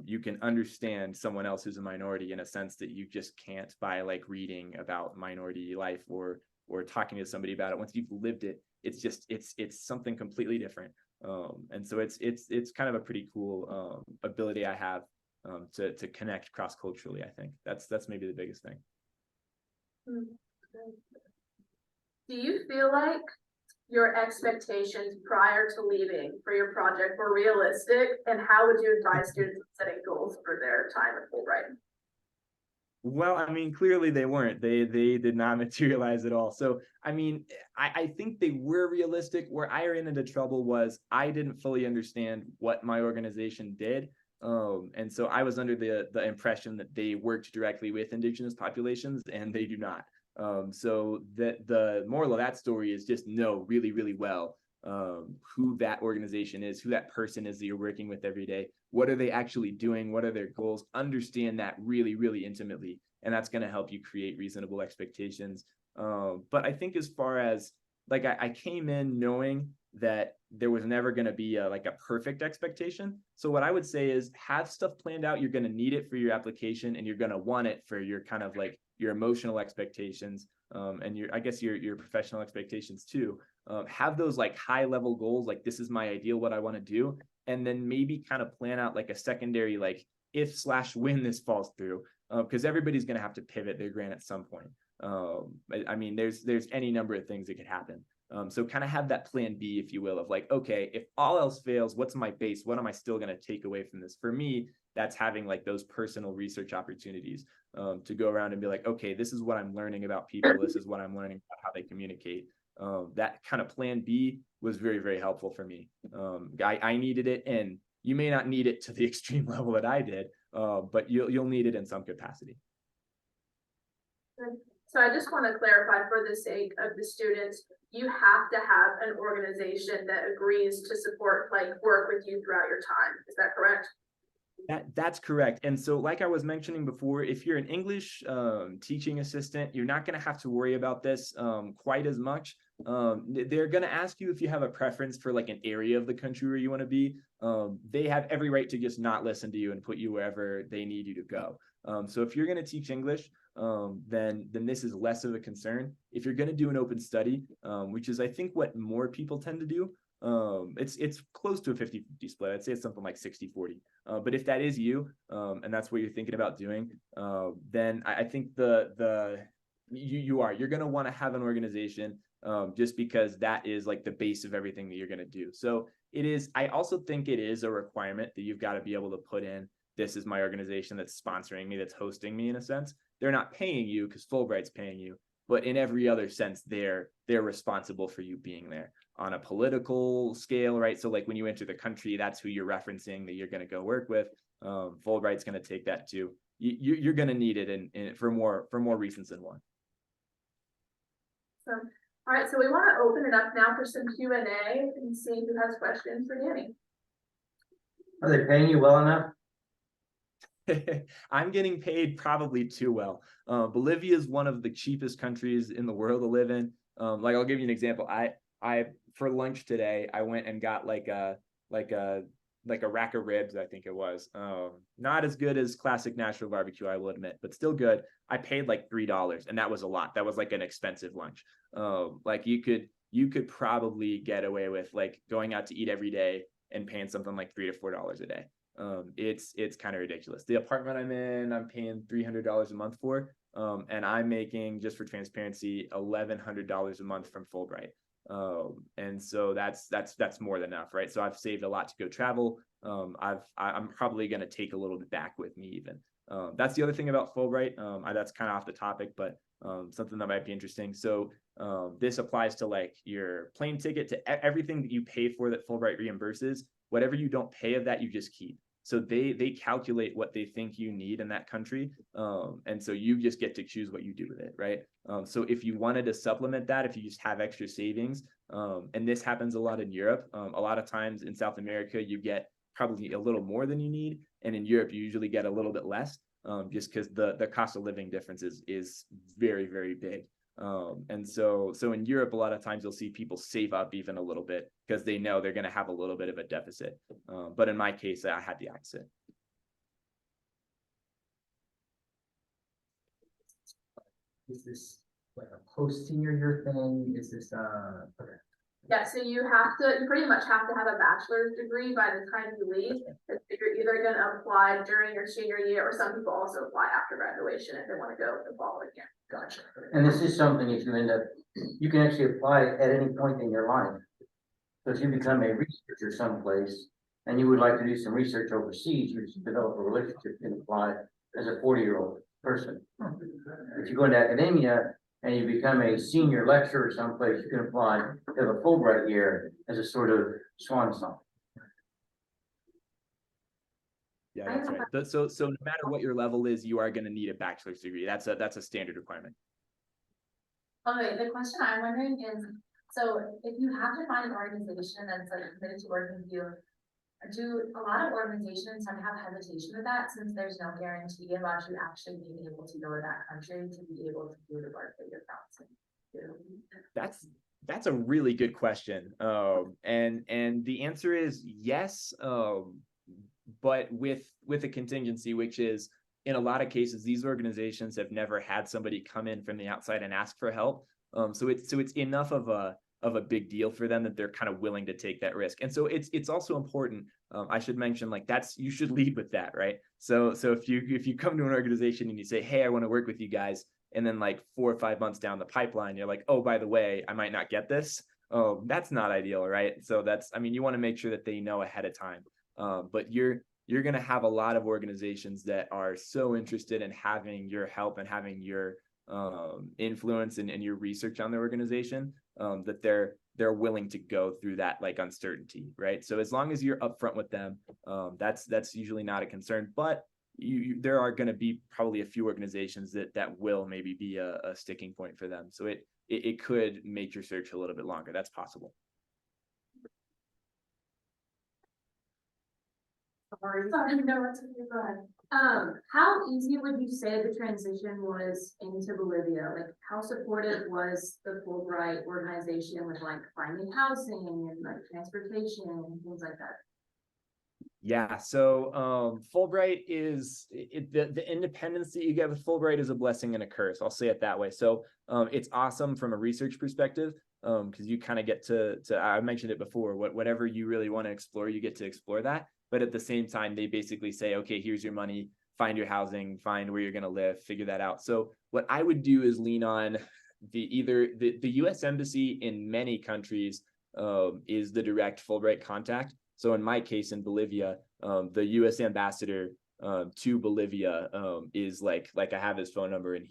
you can understand someone else who's a minority in a sense that you just can't by like reading about minority life or talking to somebody about it. Once you've lived it, it's just it's something completely different. And so it's kind of a pretty cool ability I have to connect cross culturally. I think that's maybe the biggest thing. Do you feel like your expectations prior to leaving for your project were realistic, and how would you advise students setting goals for their time at Fulbright? Well, I mean, clearly they weren't. They did not materialize at all. So, I mean, I think they were realistic. Where I ran into trouble was I didn't fully understand what my organization did. And so I was under the impression that they worked directly with Indigenous populations, and they do not. So the moral of that story is just know really, really well who that organization is, who that person is that you're working with every day. What are they actually doing? What are their goals? Understand that really, really intimately. And that's going to help you create reasonable expectations. But I think as far as like, I came in knowing that there was never going to be a perfect expectation. So what I would say is have stuff planned out. You're going to need it for your application, and you're going to want it for your kind of like your emotional expectations, and your professional expectations too. Have those like high level goals, like this is my ideal, what I want to do. And then maybe kind of plan out like a secondary, like if/when this falls through, because everybody's going to have to pivot their grant at some point. I mean, there's any number of things that could happen. So kind of have that plan B, if you will, of like, okay, if all else fails, what's my base? What am I still going to take away from this? For me, that's having like those personal research opportunities to go around and be like, okay, this is what I'm learning about people. This is what I'm learning about how they communicate. That kind of plan B was very, very helpful for me. I needed it, and you may not need it to the extreme level that I did, but you'll need it in some capacity. So I just want to clarify for the sake of the students, you have to have an organization that agrees to support, like work with you throughout your time. Is that correct? That's correct. And so like I was mentioning before, if you're an English teaching assistant, you're not going to have to worry about this quite as much. They're going to ask you if you have a preference for like an area of the country where you want to be. They have every right to just not listen to you and put you wherever they need you to go. So if you're going to teach English, then this is less of a concern. If you're going to do an open study, which is I think what more people tend to do, it's close to a 50-50 split. I'd say it's something like 60-40. But if that is you, and that's what you're thinking about doing, then I think you're going to want to have an organization, just because that is like the base of everything that you're going to do. So it is, I also think it is a requirement that you've got to be able to put in, this is my organization that's sponsoring me, that's hosting me in a sense. They're not paying you because Fulbright's paying you, but in every other sense, they're responsible for you being there on a political scale, right? So like when you enter the country, that's who you're referencing that you're going to go work with. Fulbright's going to take that too. You're going to need it for more reasons than one. So, all right, so we want to open it up now for some Q&A and see who has questions for Danny. Are they paying you well enough? I'm getting paid probably too well. Bolivia is one of the cheapest countries in the world to live in. Like I'll give you an example. I for lunch today, I went and got like a rack of ribs, I think it was. Not as good as classic Nashville barbecue, I will admit, but still good. I paid like $3, and that was a lot. That was like an expensive lunch. Like you you could probably get away with like going out to eat every day and paying something like $3 to $4 a day. It's kind of ridiculous. The apartment I'm in, I'm paying $300 a month for, and I'm making, just for transparency, $1,100 a month from Fulbright. And so that's more than enough, right? So I've saved a lot to go travel. I'm probably going to take a little bit back with me even. That's the other thing about Fulbright. That's kind of off the topic, but something that might be interesting. So this applies to like your plane ticket, to everything that you pay for that Fulbright reimburses. Whatever you don't pay of that, you just keep. So they calculate what they think you need in that country. And so you just get to choose what you do with it, right? So if you wanted to supplement that, if you just have extra savings, and this happens a lot in Europe, a lot of times in South America, you get probably a little more than you need. And in Europe, you usually get a little bit less, just because the cost of living difference is very, very big. And so in Europe, a lot of times you'll see people save up even a little bit because they know they're going to have a little bit of a deficit. But in my case, I had the opposite. Is this like a post-senior year thing? Is this, okay. Yeah, so you pretty much have to have a bachelor's degree by the time you leave. You're either gonna apply during your senior year, or some people also apply after graduation if they wanna go the following year. Gotcha. And this is something, if you end up, you can actually apply at any point in your life. So if you become a researcher someplace and you would like to do some research overseas, you just develop a relationship and apply as a 40-year-old person. If you go into academia and you become a senior lecturer someplace, you can apply to have a Fulbright year as a sort of swan song. Yeah, that's right. So no matter what your level is, you are going to need a bachelor's degree. That's a standard requirement. Okay, the question I'm wondering is, so if you have to find an organization that's like committed to working with you, do a lot of organizations have hesitation with that, since there's no guarantee about you actually being able to go to that country to be able to do the work that you're bouncing? That's a really good question. And the answer is yes. But with a contingency, which is in a lot of cases, these organizations have never had somebody come in from the outside and ask for help. So it's enough of a big deal for them that they're kind of willing to take that risk. And so it's also important. I should mention, like, you should lead with that, right? So if you come to an organization and you say, hey, I want to work with you guys, and then like 4 or 5 months down the pipeline, you're like, oh, by the way, I might not get this. Oh, that's not ideal, right? So you want to make sure that they know ahead of time. But you're going to have a lot of organizations that are so interested in having your help and having your influence and your research on their organization, that they're willing to go through that like uncertainty, right? So as long as you're upfront with them, that's usually not a concern. But there are going to be probably a few organizations that will maybe be a sticking point for them. So it could make your search a little bit longer. That's possible. Sorry, no, it's okay, go ahead. How easy would you say the transition was into Bolivia? Like, how supportive was the Fulbright organization with like finding housing and like transportation and things like that? Yeah, so Fulbright is the independence that you get with Fulbright is a blessing and a curse. I'll say it that way. So it's awesome from a research perspective, because you kind of get to I mentioned it before, whatever you really want to explore, you get to explore that. But at the same time, they basically say, okay, here's your money, find your housing, find where you're going to live, figure that out. So what I would do is lean on the U.S. Embassy in many countries is the direct Fulbright contact. So in my case, in Bolivia, the U.S. ambassador to Bolivia is like I have his phone number, and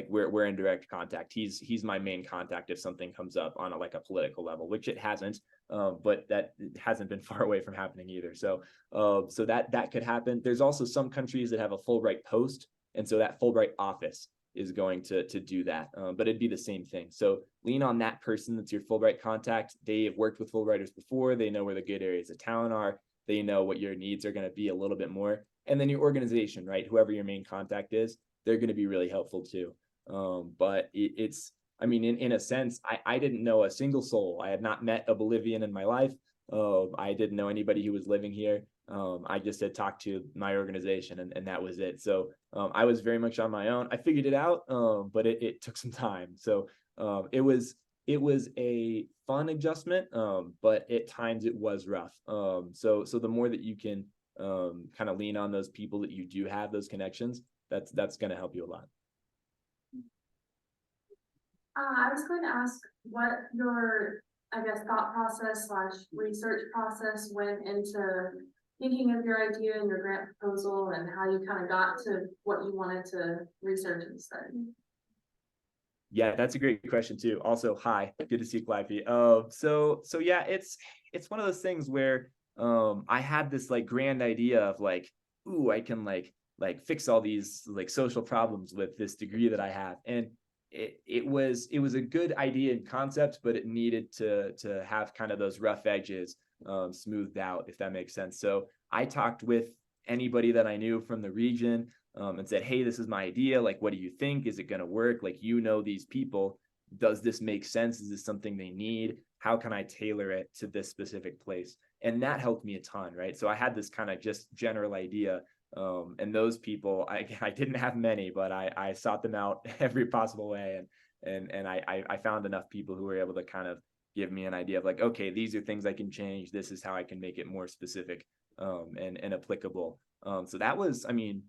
we're in direct contact. He's my main contact if something comes up on a political level, which it hasn't, but that hasn't been far away from happening either. So that could happen. There's also some countries that have a Fulbright post, and so that Fulbright office is going to do that, but it'd be the same thing. So lean on that person that's your Fulbright contact. They have worked with Fulbrighters before. They know where the good areas of town are. They know what your needs are going to be a little bit more. And then your organization, right? Whoever your main contact is, they're going to be really helpful too. But in a sense, I didn't know a single soul. I had not met a Bolivian in my life. I didn't know anybody who was living here. I just had talked to my organization, and that was it. So I was very much on my own. I figured it out, but it took some time. So it was it was a fun adjustment, but at times it was rough. So the more that you can kind of lean on those people that you do have those connections, that's going to help you a lot. I was going to ask what your, I guess, thought process / research process went into thinking of your idea and your grant proposal, and how you kind of got to what you wanted to research and study. Yeah, that's a great question too. Also, hi, good to see you, Clivey. So yeah, it's one of those things where I had this like grand idea of like, ooh, I can like fix all these like social problems with this degree that I have. And it was a good idea and concept, but it needed to have kind of those rough edges smoothed out, if that makes sense. So I talked with anybody that I knew from the region, and said, hey, this is my idea. Like, what do you think? Is it going to work? Like, you know, these people, does this make sense? Is this something they need? How can I tailor it to this specific place? And that helped me a ton, right? So I had this kind of just general idea. And those people, I didn't have many, but I sought them out every possible way. And I found enough people who were able to kind of give me an idea of like, okay, these are things I can change. This is how I can make it more specific and applicable. So that was, I mean,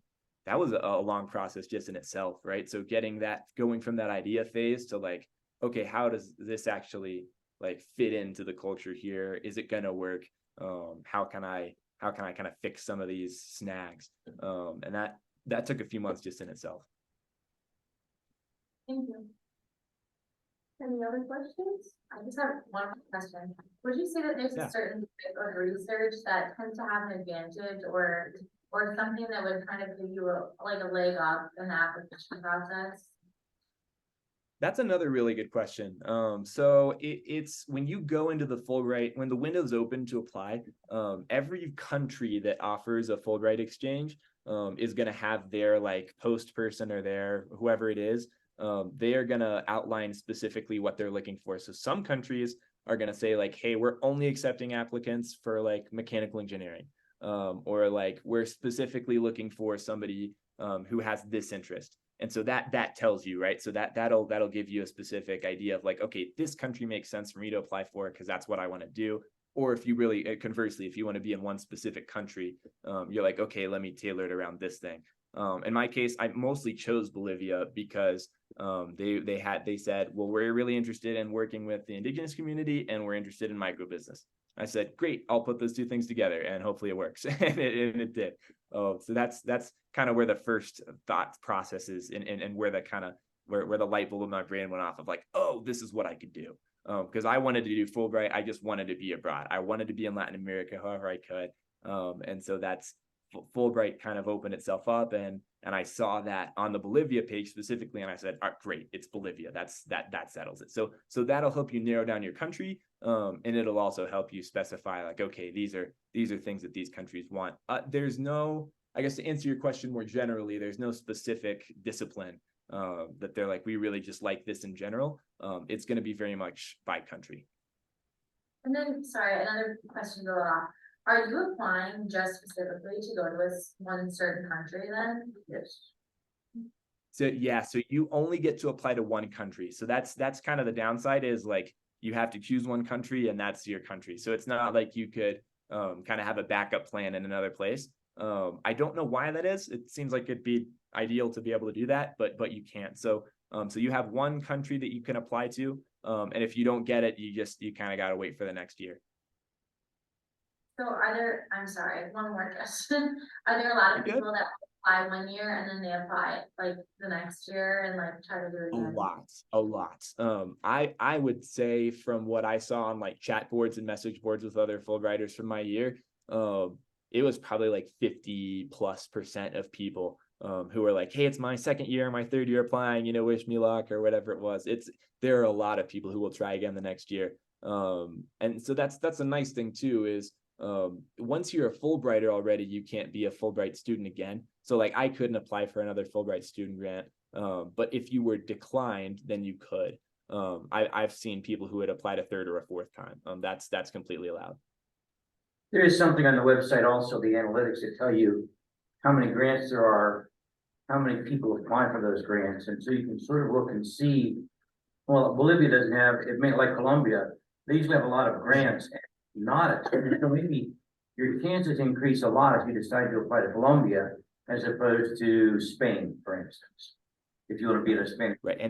that was a long process just in itself, right? So going from that idea phase to like, okay, how does this actually like fit into the culture here? Is it going to work? How can I kind of fix some of these snags? And that took a few months just in itself. Thank you. Any other questions? I just have one question. Would you say that there's a certain type of research that tends to have an advantage, or something that would kind of give you a leg up in the application process? That's another really good question. So it's when you go into the Fulbright, when the window's open to apply, every country that offers a Fulbright exchange is going to have their like post person or their whoever it is. They are going to outline specifically what they're looking for. So some countries are going to say like, hey, we're only accepting applicants for like mechanical engineering, or like we're specifically looking for somebody who has this interest. And so that tells you, right? So that'll give you a specific idea of like, okay, this country makes sense for me to apply for because that's what I want to do. Or if you really, conversely, if you want to be in one specific country, you're like, okay, let me tailor it around this thing. In my case, I mostly chose Bolivia because they said, well, we're really interested in working with the indigenous community and we're interested in micro business. I said, great, I'll put those two things together and hopefully it works. and it did. So that's kind of where the first thought process is, and where the kind of where the light bulb in my brain went off of like, oh, this is what I could do. Because I wanted to do Fulbright. I just wanted to be abroad. I wanted to be in Latin America however I could. And so that's Fulbright kind of opened itself up, and I saw that on the Bolivia page specifically, and I said, all right, great, it's Bolivia. That settles it. So that'll help you narrow down your country, and it'll also help you specify like, okay, these are things that these countries want. There's no, I guess to answer your question more generally, there's no specific discipline that they're like, we really just like this in general. It's going to be very much by country. And then, sorry, another question to go off. Are you applying just specifically to go to one certain country then? Yes. So yeah, so you only get to apply to one country. So that's kind of the downside, is like you have to choose one country and that's your country. So it's not like you could kind of have a backup plan in another place. I don't know why that is. It seems like it'd be ideal to be able to do that, but you can't. So you have one country that you can apply to, and if you don't get it, you kind of got to wait for the next year. So I'm sorry, one more question. Are there a lot of people that apply 1 year and then they apply like the next year and like try to do it again? A lot. I would say from what I saw on like chat boards and message boards with other Fulbrighters from my year, it was probably like 50+% of people who were like, hey, it's my second year, my third year applying, wish me luck or whatever it was. There are a lot of people who will try again the next year. And so that's a nice thing too, is once you're a Fulbrighter already, you can't be a Fulbright student again. So like I couldn't apply for another Fulbright student grant, but if you were declined, then you could. I've seen people who had applied a third or a fourth time. That's completely allowed. There is something on the website also, the analytics that tell you how many grants there are, how many people apply for those grants, and so you can sort of look and see Well, Bolivia doesn't have, it may, like Colombia, they usually have a lot of grants, and not it. So maybe your chances increase a lot if you decide to apply to Colombia as opposed to Spain, for instance. If you want to be in a Spain. Right,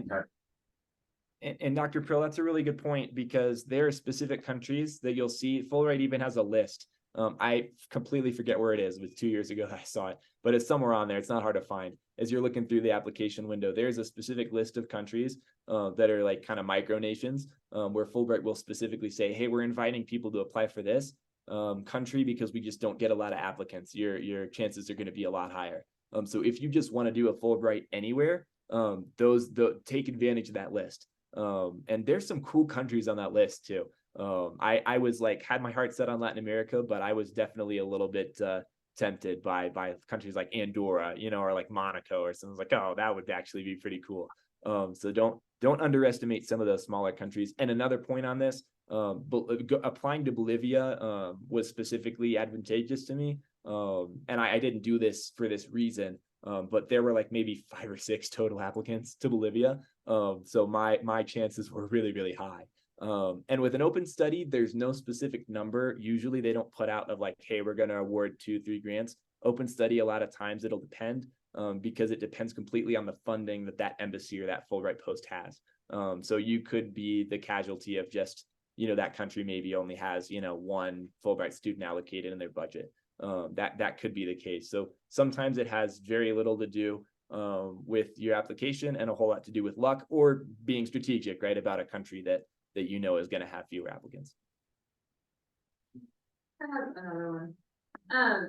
and Dr. Prill, that's a really good point, because there are specific countries that you'll see. Fulbright even has a list. I completely forget where it is. It was 2 years ago that I saw it, but it's somewhere on there. It's not hard to find. As you're looking through the application window, there's a specific list of countries that are like kind of micronations, where Fulbright will specifically say, hey, we're inviting people to apply for this country because we just don't get a lot of applicants. Your chances are going to be a lot higher. So if you just want to do a Fulbright anywhere, take advantage of that list. And there's some cool countries on that list too. I was like, had my heart set on Latin America, but I was definitely a little bit tempted by countries like Andorra, or like Monaco or something. Like, oh, that would actually be pretty cool. So don't underestimate some of those smaller countries. And another point on this, applying to Bolivia was specifically advantageous to me. And I didn't do this for this reason. But there were like maybe 5 or 6 total applicants to Bolivia. So my chances were really, really high. And with an open study, there's no specific number. Usually they don't put out of like, hey, we're going to award 2-3 grants. Open study, a lot of times it'll depend because it depends completely on the funding that embassy or that Fulbright post has. So you could be the casualty of just, that country maybe only has, 1 Fulbright student allocated in their budget. That could be the case. So sometimes it has very little to do with your application and a whole lot to do with luck or being strategic, right, about a country that is going to have fewer applicants. I have another one.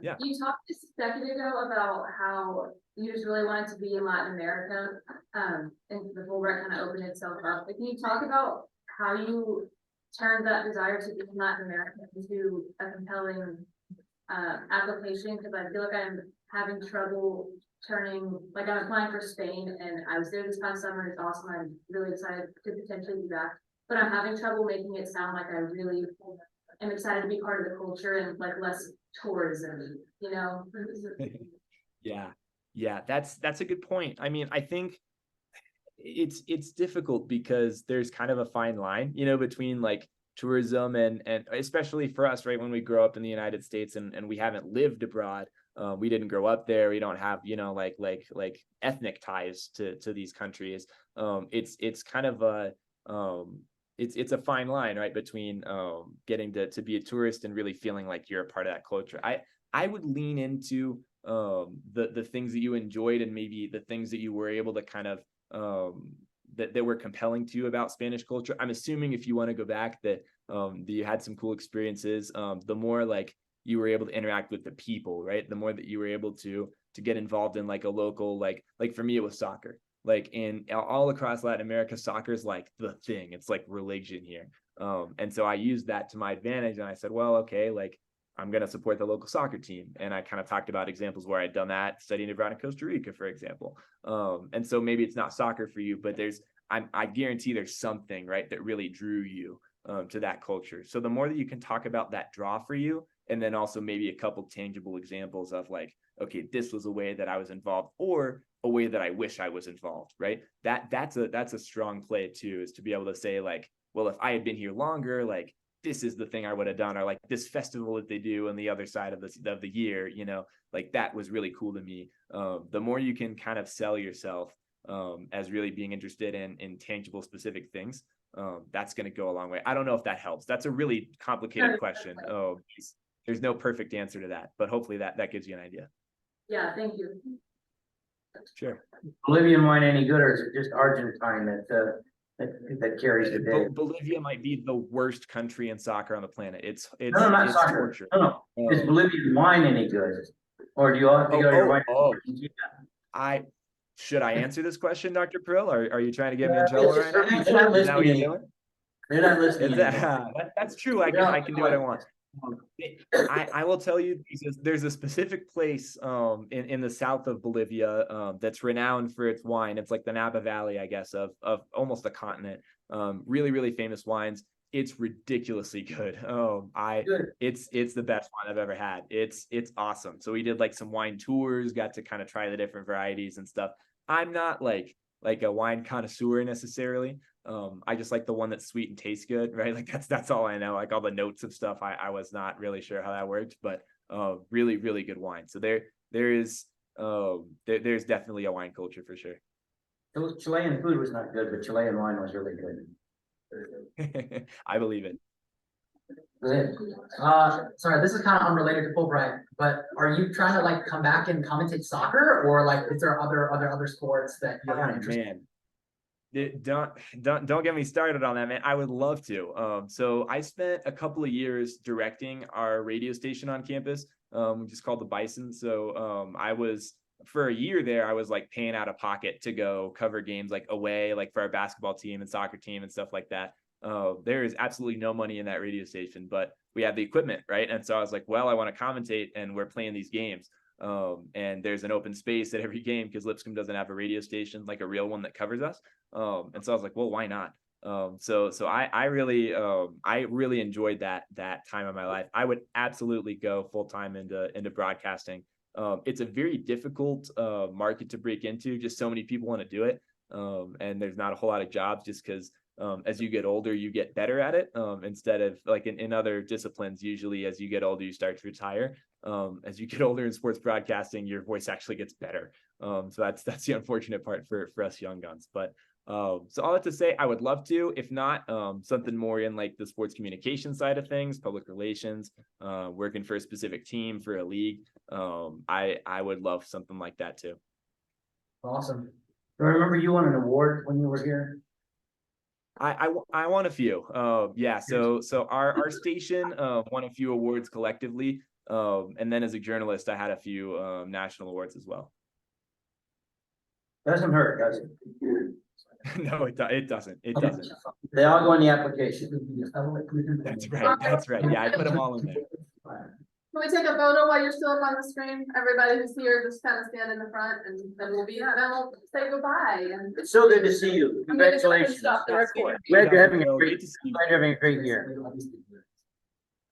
Yeah. You talked a second ago about how you just really wanted to be in Latin America, and the Fulbright kind of opened itself up. But can you talk about how you turned that desire to be in Latin America into a compelling application? Because I feel like I'm having trouble I'm applying for Spain, and I was there this past summer. It's awesome. I'm really excited to potentially be back, but I'm having trouble making it sound like I really am excited to be part of the culture and like less tourism, Yeah, that's a good point. I mean, I think it's difficult because there's kind of a fine line, between like tourism and especially for us, right, when we grow up in the United States and we haven't lived abroad. We didn't grow up there. We don't have, like ethnic ties to these countries. It's kind of a it's a fine line, right, between getting to be a tourist and really feeling like you're a part of that culture. I would lean into the things that you enjoyed and maybe the things that you were able to kind of that were compelling to you about Spanish culture. I'm assuming if you want to go back that you had some cool experiences. The more like you were able to interact with the people, right? The more that you were able to get involved in like a local, like for me, it was soccer. Like in all across Latin America, soccer is like the thing. It's like religion here. And so I used that to my advantage. And I said, well, okay, like I'm going to support the local soccer team. And I kind of talked about examples where I'd done that studying abroad in Costa Rica, for example. And so maybe it's not soccer for you, but I guarantee there's something, right, that really drew you to that culture. So the more that you can talk about that draw for you, and then also maybe a couple tangible examples of like, okay, this was a way that I was involved or a way that I wish I was involved, right? That's a strong play too, is to be able to say like, well, if I had been here longer, like this is the thing I would have done, or like this festival that they do on the other side of the year, like that was really cool to me. The more you can kind of sell yourself as really being interested in tangible, specific things, that's going to go a long way. I don't know if that helps. That's a really complicated question. There's no perfect answer to that, but hopefully that gives you an idea. Yeah, thank you. Sure. Bolivian wine any good, or is it just Argentine that carries the day? Bolivia might be the worst country in soccer on the planet. It's not soccer. Torture. No. Is Bolivian wine any good, or do you all go to your wine? Should I answer this question, Dr. Prill? Are you trying to get me in trouble right now? They're not Is that what you're listening. doing? They're not listening. That's true. I can do what I want. I will tell you, there's a specific place in the south of Bolivia that's renowned for its wine. It's like the Napa Valley, I guess, of almost a continent. Really, really famous wines. It's ridiculously good. It's the best wine I've ever had. It's awesome. So we did like some wine tours, got to kind of try the different varieties and stuff. I'm not like a wine connoisseur necessarily, I just like the one that's sweet and tastes good, right? Like that's all I know. Like all the notes of stuff, I was not really sure how that worked, but really, really good wine. So there's definitely a wine culture for sure. Chilean food was not good, but Chilean wine was really good. I believe it. Brilliant. Sorry, this is kind of unrelated to Fulbright, but are you trying to like come back and commentate soccer, or like is there other sports that you're kind of Oh, interested man. Don't get me started on that, man. I would love to. So I spent a couple of years directing our radio station on campus, which is called the Bison. So I was for a year there, I was like paying out of pocket to go cover games like away, like for our basketball team and soccer team and stuff like that. There is absolutely no money in that radio station, but we have the equipment, right? And so I was like, well, I want to commentate, and we're playing these games. And there's an open space at every game because Lipscomb doesn't have a radio station, like a real one that covers us. And so I was like, well, why not? So I really enjoyed that time of my life. I would absolutely go full time into broadcasting. It's a very difficult market to break into. Just so many people want to do it, and there's not a whole lot of jobs just because. As you get older, you get better at it. Instead of like in other disciplines, usually as you get older, you start to retire. As you get older in sports broadcasting, your voice actually gets better. So that's the unfortunate part for us young guns. But so all that to say, I would love to. If not, something more in like the sports communication side of things, public relations, working for a specific team for a league. I would love something like that too. Awesome. Do I remember you won an award when you were here? I won a few. Yeah. So our station won a few awards collectively. And then as a journalist, I had a few national awards as well. Doesn't hurt, does it? No, it doesn't. It Okay. doesn't. They all go in the application. That's right. That's right. Yeah, I put them all in there. Can we take a photo while you're still up on the screen? Everybody who's here, just kind of stand in the front and then we'll say goodbye and. It's so good to see you. I'm gonna go ahead and Congratulations. stop the record. Glad you're having a Well, great, great to see you. glad you're having a great year.